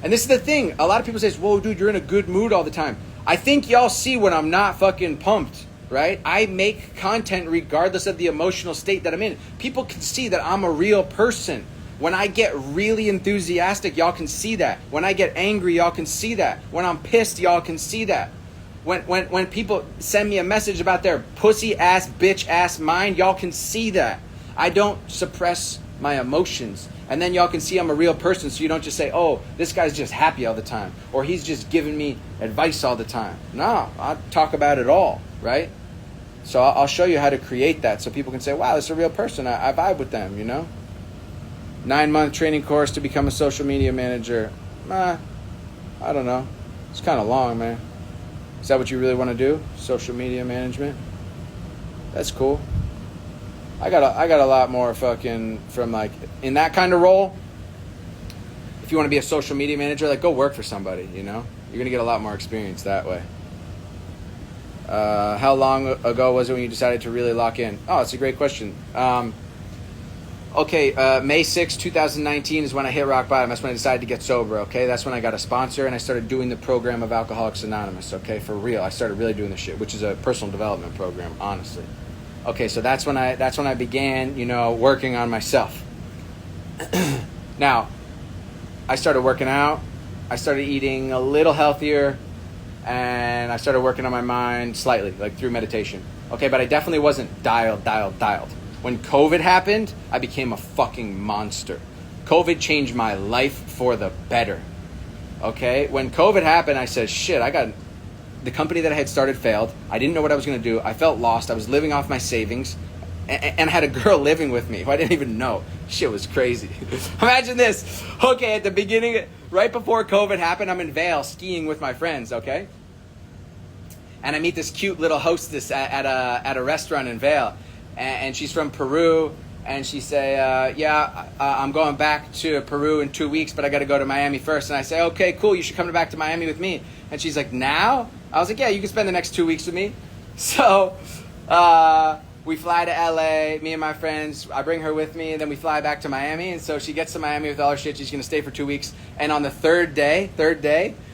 And this is the thing. A lot of people say, whoa, dude, you're in a good mood all the time. I think y'all see when I'm not fucking pumped, right? I make content regardless of the emotional state that I'm in. People can see that I'm a real person. When I get really enthusiastic, y'all can see that. When I get angry, y'all can see that. When I'm pissed, y'all can see that. When people send me a message about their pussy ass, bitch ass mind, y'all can see that. I don't suppress my emotions. And then y'all can see I'm a real person, so you don't just say, oh, this guy's just happy all the time, or he's just giving me advice all the time. No, I talk about it all, right? So I'll show you how to create that so people can say, wow, this is a real person. I vibe with them, you know? 9-month training course to become a social media manager. I don't know. It's kind of long, man. Is that what you really want to do? Social media management? That's cool. I got a lot more fucking from, like, in that kind of role. If you want to be a social media manager, like, go work for somebody, you know? You're going to get a lot more experience that way. How long ago was it when you decided to really lock in? Oh, it's a great question. Okay, May 6, 2019 is when I hit rock bottom. That's when I decided to get sober, okay? That's when I got a sponsor and I started doing the program of Alcoholics Anonymous, okay? For real. I started really doing this shit, which is a personal development program, honestly. Okay, so that's when I began, working on myself. Now, I started working out. I started eating a little healthier, and I started working on my mind slightly, like through meditation. Okay, but I definitely wasn't dialed. When COVID happened, I became a fucking monster. COVID changed my life for the better. Okay? When COVID happened, I said, shit, the company that I had started failed. I didn't know what I was going to do. I felt lost. I was living off my savings. And I had a girl living with me who I didn't even know. Shit was crazy. Imagine this. Okay, at the beginning, right before COVID happened, I'm in Vail skiing with my friends, okay? And I meet this cute little hostess at a restaurant in Vail. And she's from Peru, and she say, I'm going back to Peru in 2 weeks, but I got to go to Miami first. And I say, okay, cool, you should come back to Miami with me. And she's like, now? I was like, yeah, you can spend the next 2 weeks with me. So we fly to LA, me and my friends. I bring her with me, and then we fly back to Miami. And so she gets to Miami with all her shit. She's going to stay for 2 weeks. And on the third day,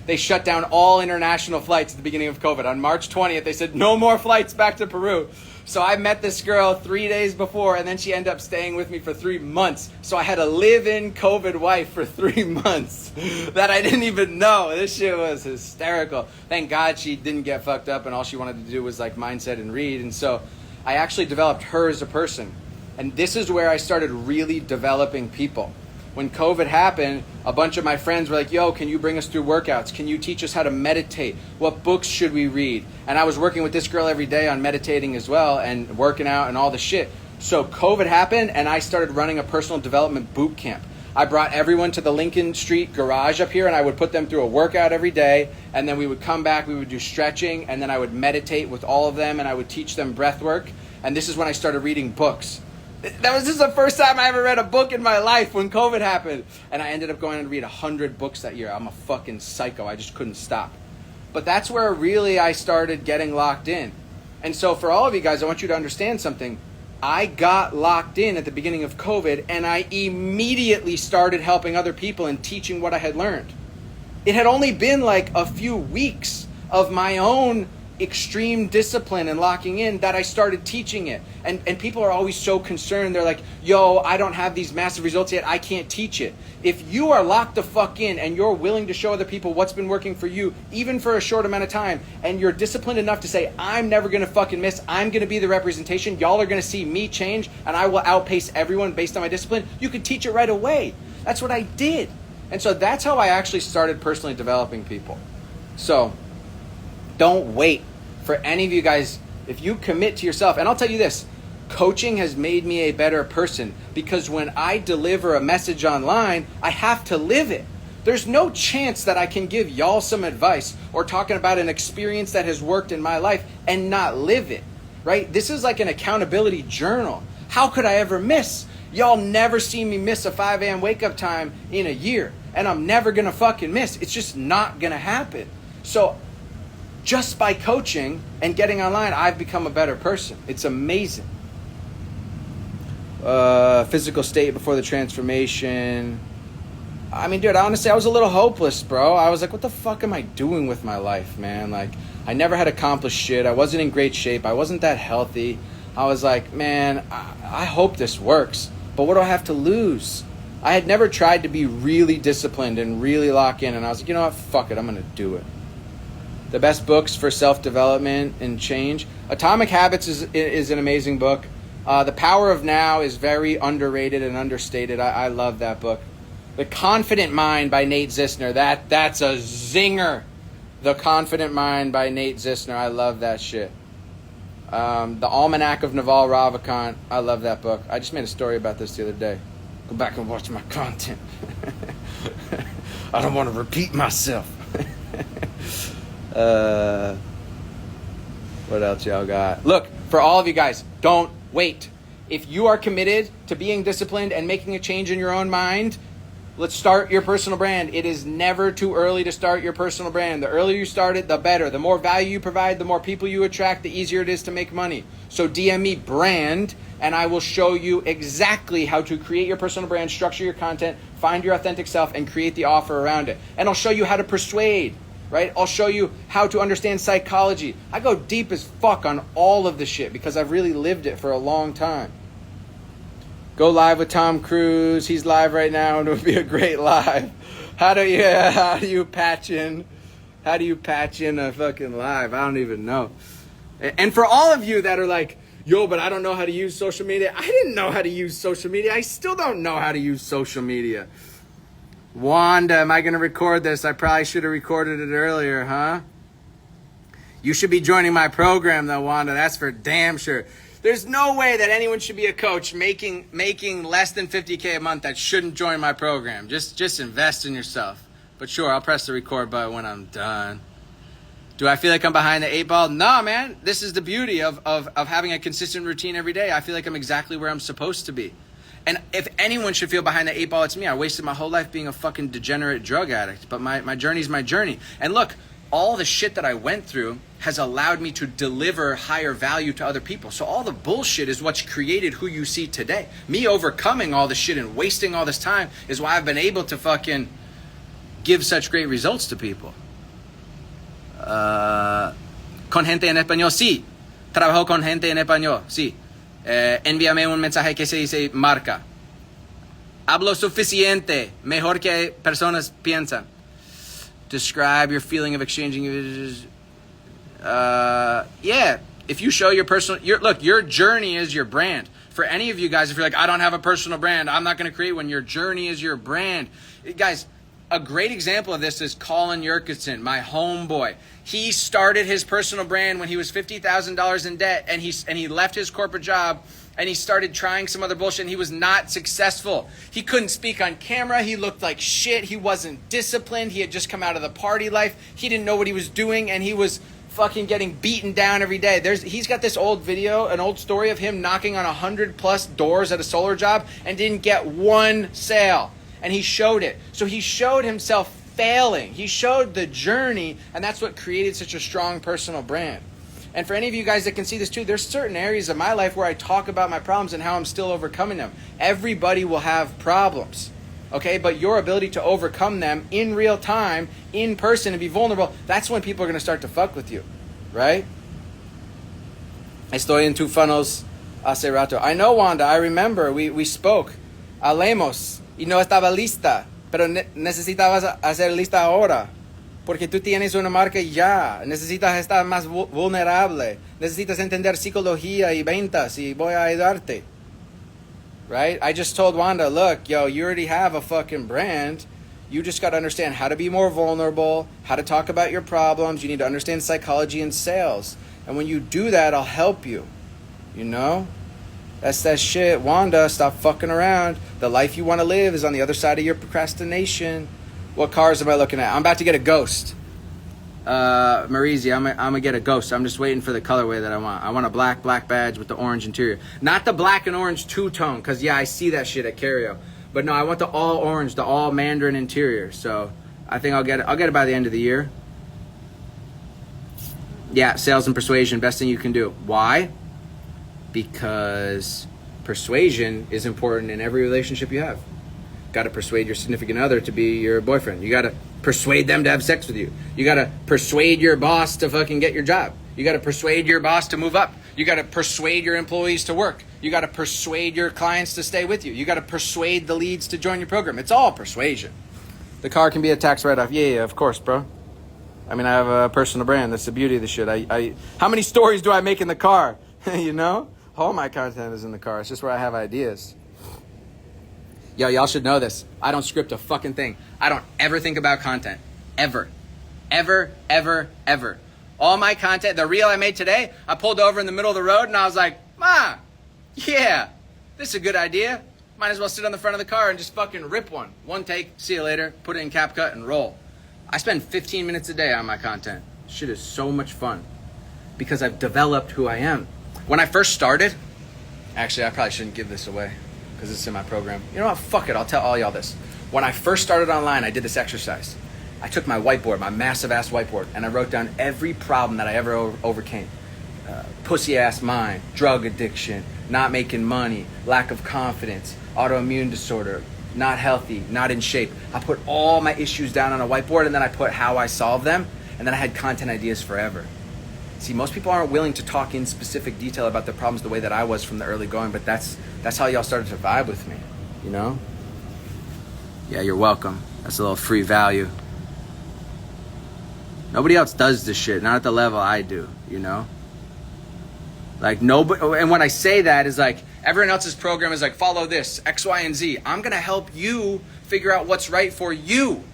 they shut down all international flights at the beginning of COVID. On March 20th, they said, no more flights back to Peru. So I met this girl 3 days before, and then she ended up staying with me for 3 months. So I had a live-in COVID wife for 3 months that I didn't even know. This shit was hysterical. Thank God she didn't get fucked up, and all she wanted to do was like mindset and read. And so I actually developed her as a person. And this is where I started really developing people. When COVID happened, a bunch of my friends were like, yo, can you bring us through workouts? Can you teach us how to meditate? What books should we read? And I was working with this girl every day on meditating as well and working out and all the shit. So COVID happened and I started running a personal development boot camp. I brought everyone to the Lincoln Street garage up here and I would put them through a workout every day. And then we would come back, we would do stretching, and then I would meditate with all of them and I would teach them breath work. And this is when I started reading books. This is the first time I ever read a book in my life when COVID happened. And I ended up going and read 100 books that year. I'm a fucking psycho. I just couldn't stop. But that's where really I started getting locked in. And so for all of you guys, I want you to understand something. I got locked in at the beginning of COVID and I immediately started helping other people and teaching what I had learned. It had only been like a few weeks of my own extreme discipline and locking in that I started teaching it. And people are always so concerned. They're like, yo, I don't have these massive results yet. I can't teach it. If you are locked the fuck in and you're willing to show other people what's been working for you, even for a short amount of time, and you're disciplined enough to say, I'm never going to fucking miss. I'm going to be the representation. Y'all are going to see me change and I will outpace everyone based on my discipline. You could teach it right away. That's what I did. And so that's how I actually started personally developing people. So don't wait for any of you guys. If you commit to yourself, and I'll tell you this, coaching has made me a better person because when I deliver a message online, I have to live it. There's no chance that I can give y'all some advice or talking about an experience that has worked in my life and not live it, right? This is like an accountability journal. How could I ever miss? Y'all never see me miss a 5 a.m. wake up time in a year, and I'm never gonna fucking miss. It's just not gonna happen. So just by coaching and getting online, I've become a better person. It's amazing. Physical state before the transformation. I mean, dude, honestly, I was a little hopeless, bro. I was like, what the fuck am I doing with my life, man? Like, I never had accomplished shit. I wasn't in great shape. I wasn't that healthy. I was like, man, I hope this works. But what do I have to lose? I had never tried to be really disciplined and really lock in. And I was like, you know what? Fuck it. I'm going to do it. The best books for self-development and change. Atomic Habits is an amazing book. The Power of Now is very underrated and understated. I love that book. The Confident Mind by Nate Zissner. That's a zinger. The Confident Mind by Nate Zissner. I love that shit. The Almanac of Naval Ravikant. I love that book. I just made a story about this the other day. Go back and watch my content. I don't want to repeat myself. What else y'all got? Look, for all of you guys, don't wait. If you are committed to being disciplined and making a change in your own mind, Let's start your personal brand. It is never too early to start your personal brand. The earlier you start it, the better. The more value you provide, the more people you attract, the easier it is to make money. So DM me brand, and I will show you exactly how to create your personal brand, structure your content, find your authentic self, and create the offer around it. And I'll show you how to persuade, right? I'll show you how to understand psychology. I go deep as fuck on all of this shit because I've really lived it for a long time. Go live with Tom Cruise. He's live right now, and it would be a great live. How do you patch in a fucking live? I don't even know. And for all of you that are like, yo, but I don't know how to use social media. I didn't know how to use social media. I still don't know how to use social media. Wanda, am I going to record this? I probably should have recorded it earlier, huh? You should be joining my program, though, Wanda. That's for damn sure. There's no way that anyone should be a coach making less than $50K a month that shouldn't join my program. Just invest in yourself. But sure, I'll press the record button when I'm done. Do I feel like I'm behind the 8 ball? No, man. This is the beauty of having a consistent routine every day. I feel like I'm exactly where I'm supposed to be. And if anyone should feel behind the 8 ball, it's me. I wasted my whole life being a fucking degenerate drug addict. But my journey's my journey. And look, all the shit that I went through has allowed me to deliver higher value to other people. So all the bullshit is what's created who you see today. Me overcoming all the shit and wasting all this time is why I've been able to fucking give such great results to people. Con gente en español, sí. Trabajo con gente en español, sí. Envíame un mensaje que se dice marca. Hablo suficiente, mejor que personas piensan. Describe your feeling of exchanging images. Yeah, if you show your your journey is your brand. For any of you guys, if you're like, I don't have a personal brand, I'm not going to create one. Your journey is your brand. Guys, a great example of this is Colin Yurkison, my homeboy. He started his personal brand when he was $50,000 in debt, and he left his corporate job, and he started trying some other bullshit, and he was not successful. He couldn't speak on camera. He looked like shit. He wasn't disciplined. He had just come out of the party life. He didn't know what he was doing, and he was fucking getting beaten down every day. He's got this old video, an old story of him knocking on 100+ doors at a solar job and didn't get one sale. And he showed it. So he showed himself failing. He showed the journey, and that's what created such a strong personal brand. And for any of you guys that can see this too, there's certain areas of my life where I talk about my problems and how I'm still overcoming them. Everybody will have problems, okay? But your ability to overcome them in real time, in person, and be vulnerable, that's when people are going to start to fuck with you, right? Estoy en tu funnels hace rato. I know, Wanda, I remember we spoke. Hablemos. Y no estaba lista, pero necesitabas hacer lista ahora. Porque tú tienes una marca ya. Necesitas estar más vulnerable. Necesitas entender psicología y ventas y voy a ayudarte. Right? I just told Wanda, look, yo, you already have a fucking brand. You just got to understand how to be more vulnerable, how to talk about your problems. You need to understand psychology and sales. And when you do that, I'll help you. You know? That's that shit. Wanda, stop fucking around. The life you want to live is on the other side of your procrastination. What cars am I looking at? I'm about to get a Ghost. Marizi, I'm gonna get a Ghost. I'm just waiting for the colorway that I want. I want a black badge with the orange interior. Not the black and orange two-tone, because, yeah, I see that shit at Cario. But no, I want the all orange, the all mandarin interior. So I think I'll get it by the end of the year. Yeah, sales and persuasion, best thing you can do. Why? Because persuasion is important in every relationship you have. Got to persuade your significant other to be your boyfriend. You got to persuade them to have sex with you. You got to persuade your boss to fucking get your job. You got to persuade your boss to move up. You got to persuade your employees to work. You got to persuade your clients to stay with you. You got to persuade the leads to join your program. It's all persuasion. The car can be a tax write-off. Yeah, of course, bro. I mean, I have a personal brand. That's the beauty of the shit. How many stories do I make in the car? You know? All my content is in the car. It's just where I have ideas. Yo, y'all should know this. I don't script a fucking thing. I don't ever think about content. Ever. Ever, ever, ever. All my content, the reel I made today, I pulled over in the middle of the road and I was like, Ma, yeah, this is a good idea. Might as well sit on the front of the car and just fucking rip one. One take, see you later, put it in CapCut and roll. I spend 15 minutes a day on my content. Shit is so much fun because I've developed who I am. When I first started, actually, I probably shouldn't give this away because it's in my program. You know what? Fuck it. I'll tell all y'all this. When I first started online, I did this exercise. I took my whiteboard, my massive ass whiteboard, and I wrote down every problem that I ever overcame. Pussy ass mind, drug addiction, not making money, lack of confidence, autoimmune disorder, not healthy, not in shape. I put all my issues down on a whiteboard, and then I put how I solved them, and then I had content ideas forever. See, most people aren't willing to talk in specific detail about their problems the way that I was from the early going, but that's how y'all started to vibe with me, you know? Yeah, you're welcome. That's a little free value. Nobody else does this shit, not at the level I do, you know? Like nobody, and when I say that is like everyone else's program is like follow this X, Y, and Z. I'm gonna help you figure out what's right for you,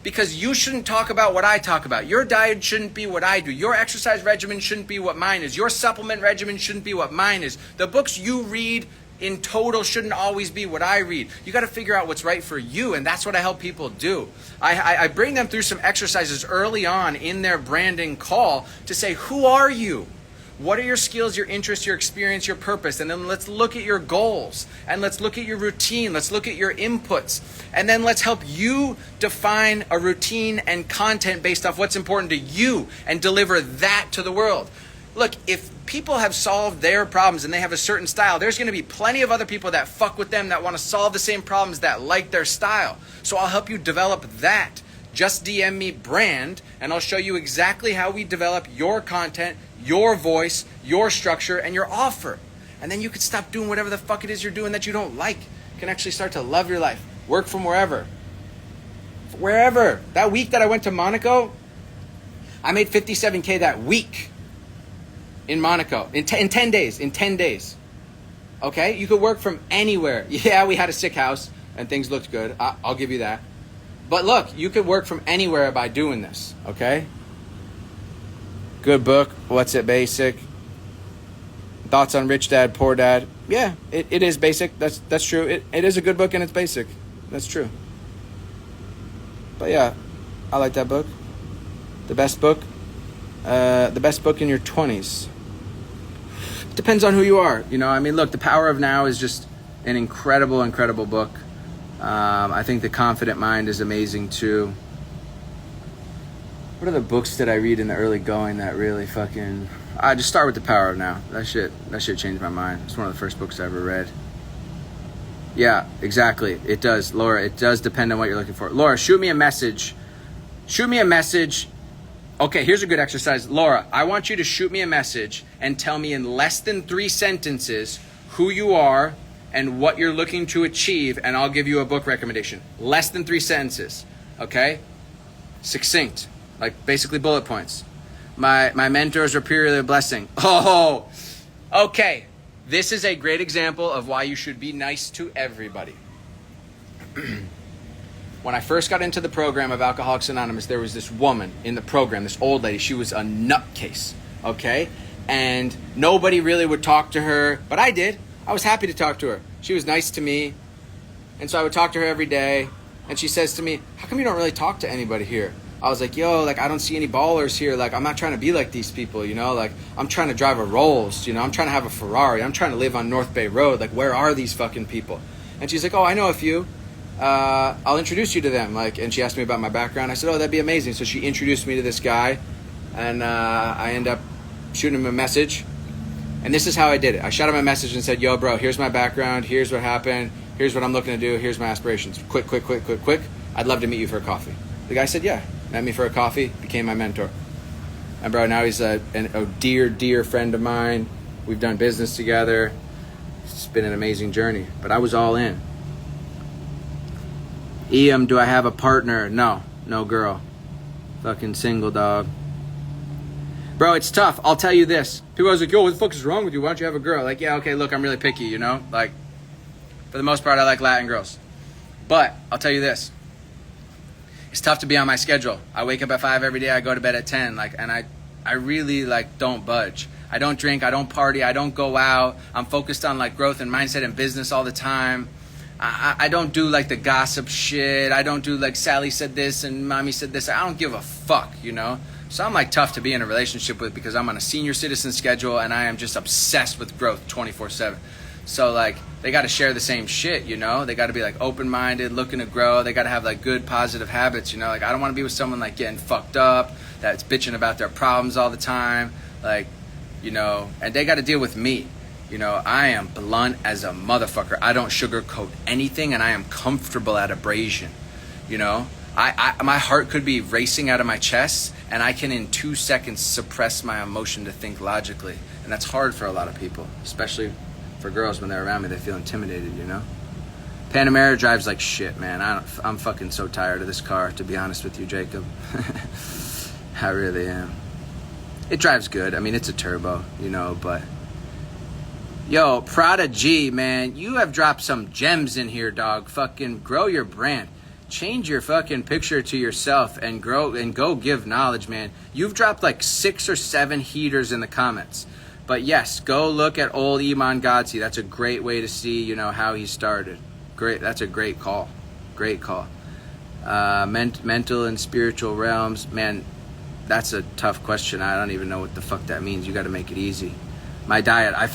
because you shouldn't talk about what I talk about. Your diet shouldn't be what I do. Your exercise regimen shouldn't be what mine is. Your supplement regimen shouldn't be what mine is. The books you read in total shouldn't always be what I read. You got to figure out what's right for you, and that's what I help people do. I bring them through some exercises early on in their branding call to say, who are you? What are your skills, your interests, your experience, your purpose? And then let's look at your goals, and let's look at your routine. Let's look at your inputs, and then let's help you define a routine and content based off what's important to you and deliver that to the world. Look, if people have solved their problems and they have a certain style, there's going to be plenty of other people that fuck with them that want to solve the same problems that like their style. So I'll help you develop that. Just DM me brand, and I'll show you exactly how we develop your content, your voice, your structure, and your offer. And then you can stop doing whatever the fuck it is you're doing that you don't like. You can actually start to love your life. Work from wherever. Wherever. That week that I went to Monaco, I made $57K that week. In Monaco, in 10 days, okay? You could work from anywhere. Yeah, we had a sick house and things looked good. I'll give you that. But look, you could work from anywhere by doing this, okay? Good book. What's it basic? Thoughts on Rich Dad, Poor Dad. Yeah, it is basic. That's true. It is a good book and it's basic. That's true. But yeah, I like that book. The best book in your 20s. Depends on who you are, you know. I mean, look, The Power of Now is just an incredible book. I think The Confident Mind is amazing too. What other books did I read in the early going that really fucking... I just start with The Power of Now. That shit changed my mind. It's one of the first books I ever read. Yeah, exactly. It does, Laura. It does depend on what you're looking for. Laura, shoot me a message. Okay, here's a good exercise. Laura, I want you to shoot me a message and tell me in less than 3 sentences who you are and what you're looking to achieve, and I'll give you a book recommendation. Less than 3 sentences, okay? Succinct, like basically bullet points. My mentors are purely a blessing. Oh, okay. This is a great example of why you should be nice to everybody. When I first got into the program of Alcoholics Anonymous, there was this woman in the program, this old lady. She was a nutcase, okay? And nobody really would talk to her, but I did. I was happy to talk to her. She was nice to me, and so I would talk to her every day. And she says to me, how come you don't really talk to anybody here? I was like, yo, like, I don't see any ballers here. Like, I'm not trying to be like these people, you know? Like, I'm trying to drive a Rolls, you know? I'm trying to have a Ferrari. I'm trying to live on North Bay Road. Like, where are these fucking people? And she's like, oh, I know a few. I'll introduce you to them. Like, and she asked me about my background. I said, oh, that'd be amazing. So she introduced me to this guy, and I end up shooting him a message. And this is how I did it. I shot him a message and said, yo, bro, here's my background. Here's what happened. Here's what I'm looking to do. Here's my aspirations. Quick. I'd love to meet you for a coffee. The guy said, yeah. Met me for a coffee, became my mentor. And bro, now he's a dear friend of mine. We've done business together. It's been an amazing journey. But I was all in. Do I have a partner? No girl. Fucking single, dog. Bro, it's tough. I'll tell you this. People are like, yo, what the fuck is wrong with you? Why don't you have a girl? Like, yeah, okay, look, I'm really picky, you know? Like, for the most part, I like Latin girls. But I'll tell you this. It's tough to be on my schedule. I wake up at 5 every day. I go to bed at 10. Like, and I really, like, don't budge. I don't drink. I don't party. I don't go out. I'm focused on, like, growth and mindset and business all the time. I don't do, like, the gossip shit. I don't do, like, Sally said this and Mommy said this. I don't give a fuck, you know? So I'm, like, tough to be in a relationship with because I'm on a senior citizen schedule and I am just obsessed with growth 24/7. So like they got to share the same shit, you know. They got to be like open-minded, looking to grow. They got to have like good positive habits, you know. Like I don't want to be with someone like getting fucked up, that's bitching about their problems all the time, like, you know. And they got to deal with me, you know. I am blunt as a motherfucker. I don't sugarcoat anything, and I am comfortable at abrasion, you know. My heart could be racing out of my chest, and I can in 2 seconds suppress my emotion to think logically, and that's hard for a lot of people, especially for girls. When they're around me, they feel intimidated, you know. Panamera drives like shit, man. I'm fucking so tired of this car, to be honest with you, Jacob. I really am. It drives good. I mean, it's a turbo, you know, but yo, Prada G, man, you have dropped some gems in here, dog. Fucking grow your brand. Change your fucking picture to yourself and grow and go give knowledge, man. You've dropped like 6 or 7 heaters in the comments. But yes, go look at old Iman Gadzhi. That's a great way to see, you know, how he started. Great. That's a great call. Great call. Mental and spiritual realms. Man, that's a tough question. I don't even know what the fuck that means. You got to make it easy. My diet, I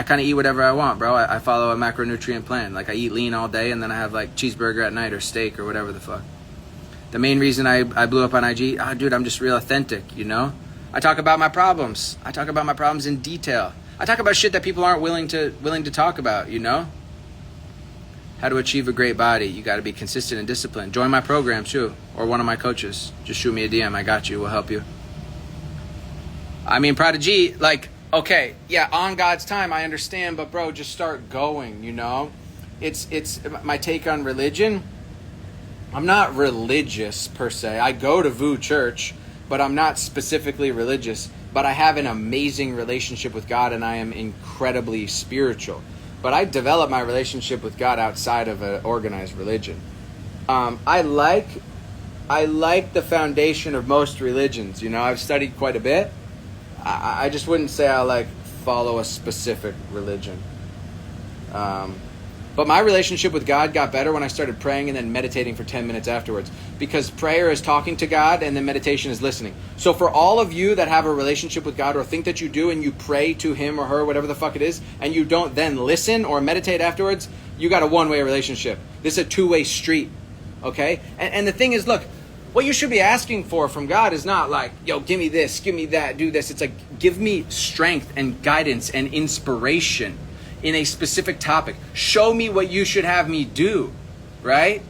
kind of eat whatever I want, bro. I follow a macronutrient plan. Like I eat lean all day, and then I have like cheeseburger at night or steak or whatever the fuck. The main reason I blew up on IG, dude, I'm just real authentic, you know? I talk about my problems. I talk about my problems in detail. I talk about shit that people aren't willing to talk about, you know? How to achieve a great body. You got to be consistent and disciplined. Join my program too, or one of my coaches. Just shoot me a DM. I got you. We'll help you. I mean, Prodigy, like, okay, yeah, on God's time, I understand, but bro, just start going, you know? It's my take on religion. I'm not religious per se. I go to VU Church, but I'm not specifically religious. But I have an amazing relationship with God, and I am incredibly spiritual. But I developed my relationship with God outside of an organized religion. I like the foundation of most religions. You know, I've studied quite a bit. I just wouldn't say I like follow a specific religion. But my relationship with God got better when I started praying and then meditating for 10 minutes afterwards. Because prayer is talking to God and then meditation is listening. So for all of you that have a relationship with God or think that you do and you pray to him or her, whatever the fuck it is, and you don't then listen or meditate afterwards, you got a one-way relationship. This is a two-way street, okay? And the thing is, look, what you should be asking for from God is not like, yo, give me this, give me that, do this. It's like, give me strength and guidance and inspiration in a specific topic. Show me what you should have me do, right?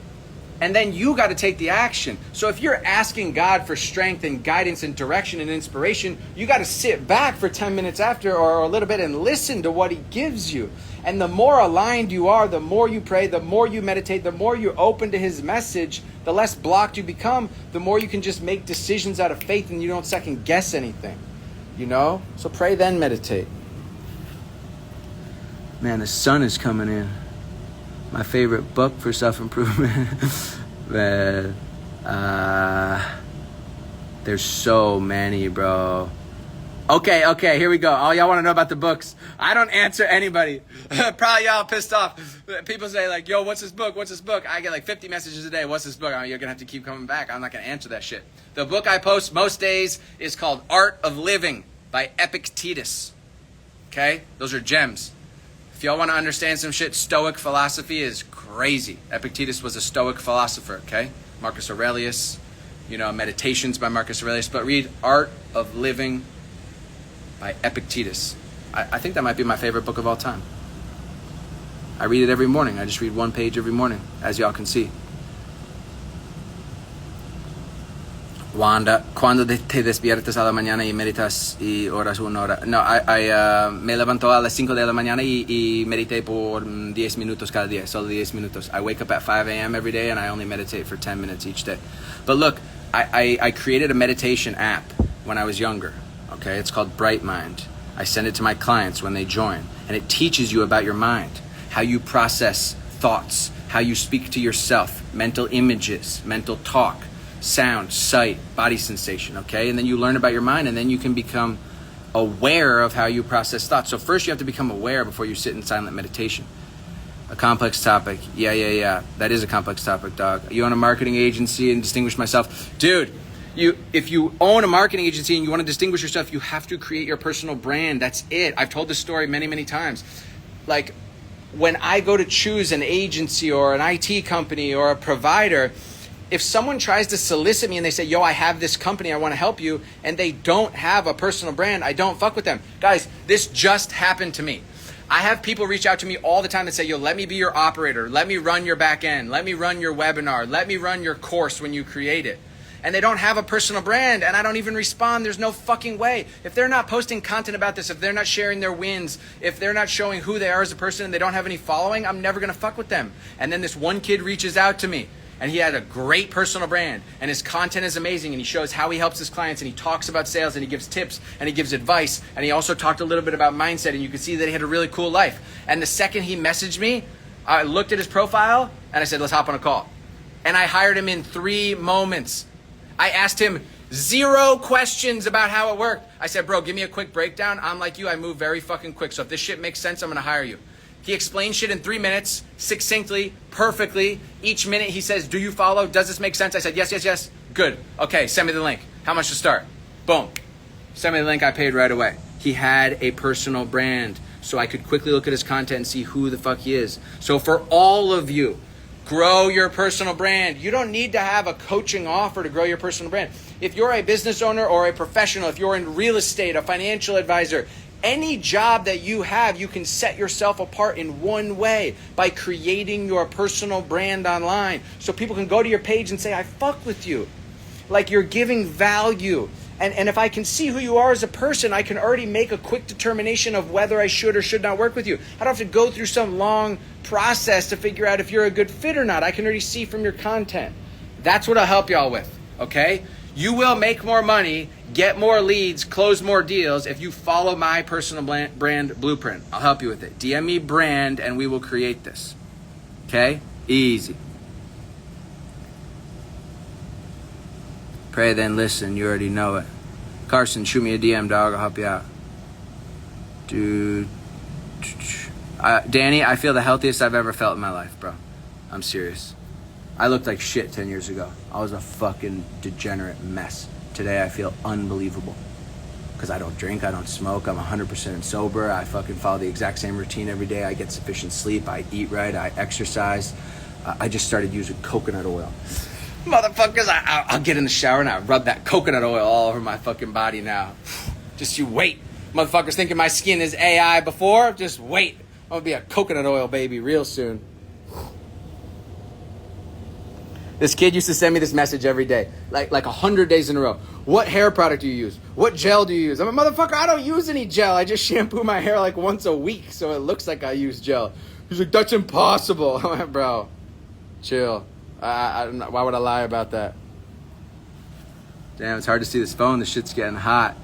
And then you got to take the action. So if you're asking God for strength and guidance and direction and inspiration, you got to sit back for 10 minutes after or a little bit and listen to what he gives you. And the more aligned you are, the more you pray, the more you meditate, the more you're open to his message, the less blocked you become, the more you can just make decisions out of faith and you don't second guess anything, you know? So pray, then meditate. Man, the sun is coming in. My favorite book for self-improvement. Man, there's so many, bro. Okay, here we go. All y'all want to know about the books. I don't answer anybody. Probably y'all pissed off. People say like, yo, what's this book? What's this book? I get like 50 messages a day. What's this book? You're going to have to keep coming back. I'm not going to answer that shit. The book I post most days is called Art of Living by Epictetus. Okay? Those are gems. If y'all want to understand some shit, Stoic philosophy is crazy. Epictetus was a Stoic philosopher, okay? Marcus Aurelius, you know, Meditations by Marcus Aurelius. But read Art of Living by Epictetus. I think that might be my favorite book of all time. I read it every morning. I just read one page every morning, as y'all can see. Wanda, cuando te despiertas a la mañana y meditas y oras una hora. No, me levanto a las 5 de la mañana y medité por 10 minutos cada día, solo 10 minutos. I wake up at 5 a.m. every day and I only meditate for 10 minutes each day. But look, I created a meditation app when I was younger, okay? It's called Bright Mind. I send it to my clients when they join, and it teaches you about your mind, how you process thoughts, how you speak to yourself, mental images, mental talk, sound, sight, body sensation, okay? And then you learn about your mind, and then you can become aware of how you process thoughts. So first you have to become aware before you sit in silent meditation. A complex topic. Yeah. That is a complex topic, dog. You own a marketing agency and distinguish myself. Dude, if you own a marketing agency and you want to distinguish yourself, you have to create your personal brand. That's it. I've told this story many, many times. Like, when I go to choose an agency or an IT company or a provider, if someone tries to solicit me and they say, yo, I have this company, I want to help you, and they don't have a personal brand, I don't fuck with them. Guys, this just happened to me. I have people reach out to me all the time that say, yo, let me be your operator. Let me run your back end. Let me run your webinar. Let me run your course when you create it. And they don't have a personal brand, and I don't even respond. There's no fucking way. If they're not posting content about this, if they're not sharing their wins, if they're not showing who they are as a person and they don't have any following, I'm never going to fuck with them. And then this one kid reaches out to me, and he had a great personal brand, and his content is amazing, and he shows how he helps his clients, and he talks about sales, and he gives tips, and he gives advice, and he also talked a little bit about mindset, and you can see that he had a really cool life. And the second he messaged me, I looked at his profile, and I said, let's hop on a call. And I hired him in 3 moments. I asked him 0 questions about how it worked. I said, bro, give me a quick breakdown. I'm like you, I move very fucking quick. So if this shit makes sense, I'm gonna hire you. He explained shit in 3 minutes, succinctly, perfectly. Each minute he says, do you follow? Does this make sense? I said, yes, yes, yes. Good. Okay, send me the link. How much to start? Boom. Send me the link, I paid right away. He had a personal brand, so I could quickly look at his content and see who the fuck he is. So for all of you, grow your personal brand. You don't need to have a coaching offer to grow your personal brand. If you're a business owner or a professional, if you're in real estate, a financial advisor, any job that you have, you can set yourself apart in one way, by creating your personal brand online. So people can go to your page and say, I fuck with you. Like, you're giving value. And if I can see who you are as a person, I can already make a quick determination of whether I should or should not work with you. I don't have to go through some long process to figure out if you're a good fit or not. I can already see from your content. That's what I'll help y'all with, okay? You will make more money, get more leads, close more deals if you follow my personal brand blueprint. I'll help you with it. DM me brand and we will create this, okay? Easy. Pray then listen, you already know it. Carson, shoot me a DM, dog. I'll help you out. Dude. Danny, I feel the healthiest I've ever felt in my life, bro. I'm serious. I looked like shit 10 years ago. I was a fucking degenerate mess. Today I feel unbelievable. Because I don't drink, I don't smoke, I'm 100% sober. I fucking follow the exact same routine every day. I get sufficient sleep, I eat right, I exercise. I just started using coconut oil. Motherfuckers, I'll get in the shower and I rub that coconut oil all over my fucking body now. Just you wait. Motherfuckers thinking my skin is AI before, just wait. I'm gonna be a coconut oil baby real soon. This kid used to send me this message every day, like 100 days in a row. What hair product do you use? What gel do you use? I'm a motherfucker, I don't use any gel. I just shampoo my hair like once a week so it looks like I use gel. He's like, that's impossible. I'm like, bro, chill. Why would I lie about that? Damn, it's hard to see this phone. This shit's getting hot.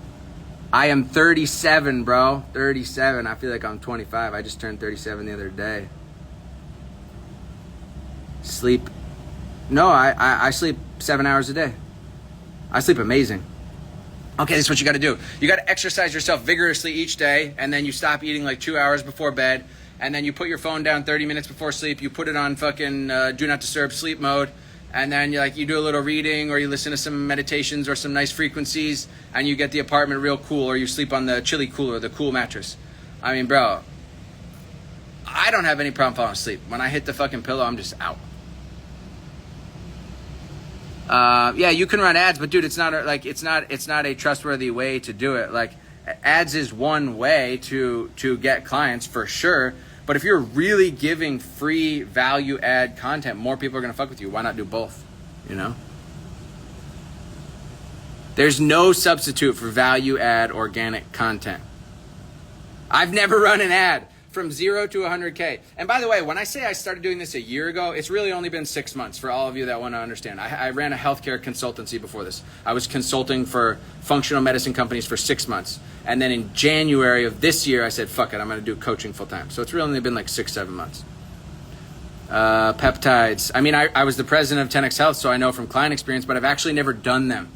I am 37, bro. 37. I feel like I'm 25. I just turned 37 the other day. Sleep. No, I sleep 7 hours a day. I sleep amazing. Okay, this is what you got to do. You got to exercise yourself vigorously each day, and then you stop eating like 2 hours before bed. And then you put your phone down 30 minutes before sleep. You put it on fucking do not disturb sleep mode. And then you do a little reading, or you listen to some meditations or some nice frequencies, and you get the apartment real cool, or you sleep on the chili cooler, the cool mattress. I mean, bro, I don't have any problem falling asleep. When I hit the fucking pillow, I'm just out. Yeah, you can run ads, but dude, it's not a trustworthy way to do it. Like, ads is one way to get clients for sure. But if you're really giving free value add content, more people are going to fuck with you. Why not do both? You know? There's no substitute for value add organic content. I've never run an ad from 0 to 100K. And by the way, when I say I started doing this a year ago, it's really only been 6 months for all of you that want to understand. I ran a healthcare consultancy before this. I was consulting for functional medicine companies for 6 months. And then in January of this year, I said, fuck it, I'm going to do coaching full time. So it's really only been like 6-7 months. Peptides. I mean, I was the president of 10X Health, so I know from client experience, but I've actually never done them.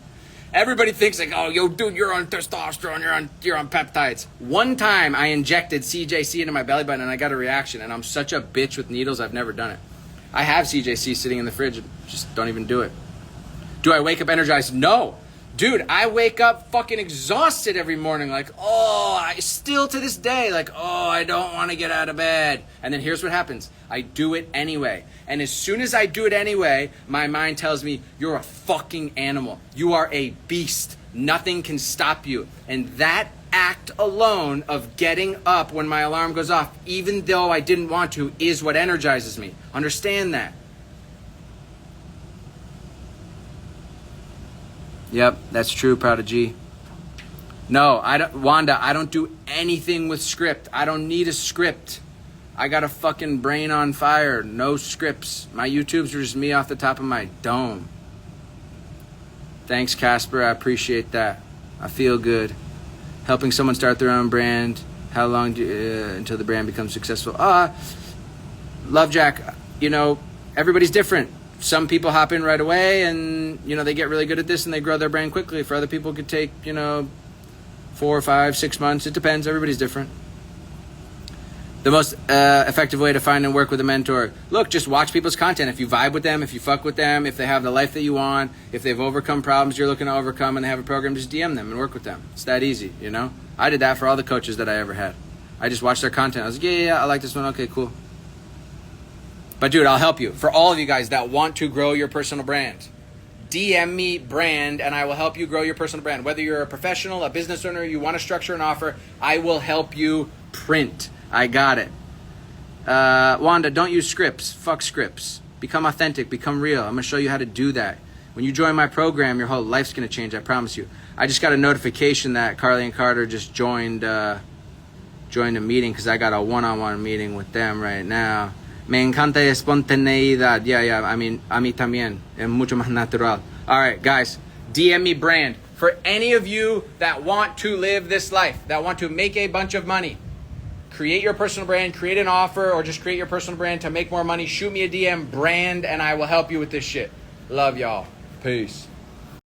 Everybody thinks like, oh, yo, dude, you're on testosterone, you're on peptides. One time I injected CJC into my belly button and I got a reaction, and I'm such a bitch with needles, I've never done it. I have CJC sitting in the fridge, just don't even do it. Do I wake up energized? No. Dude, I wake up fucking exhausted every morning. Like, I still to this day, like, I don't want to get out of bed. And then here's what happens. I do it anyway. And as soon as I do it anyway, my mind tells me, you're a fucking animal. You are a beast. Nothing can stop you. And that act alone of getting up when my alarm goes off, even though I didn't want to, is what energizes me. Understand that. Yep, that's true, Prodigy. No, Wanda, I don't do anything with script. I don't need a script. I got a fucking brain on fire. No scripts. My YouTubes are just me off the top of my dome. Thanks, Casper. I appreciate that. I feel good. Helping someone start their own brand. How long until the brand becomes successful? Love Jack, everybody's different. Some people hop in right away and, they get really good at this and they grow their brand quickly. For other people, it could take, 4, 5, 6 months. It depends. Everybody's different. The most effective way to find and work with a mentor. Look, just watch people's content. If you vibe with them, if you fuck with them, if they have the life that you want, if they've overcome problems you're looking to overcome and they have a program, just DM them and work with them. It's that easy, I did that for all the coaches that I ever had. I just watched their content. I was like, yeah, I like this one. Okay, cool. But dude, I'll help you. For all of you guys that want to grow your personal brand, DM me brand and I will help you grow your personal brand. Whether you're a professional, a business owner, you want to structure an offer, I will help you print. I got it. Wanda, don't use scripts. Fuck scripts. Become authentic. Become real. I'm going to show you how to do that. When you join my program, your whole life's going to change. I promise you. I just got a notification that Carly and Carter just joined a meeting because I got a one-on-one meeting with them right now. Me encanta espontaneidad. Yeah, I mean, a mí también. Es mucho más natural. All right, guys, DM me brand. For any of you that want to live this life, that want to make a bunch of money, create your personal brand, create an offer, or just create your personal brand to make more money, shoot me a DM, brand, and I will help you with this shit. Love y'all. Peace.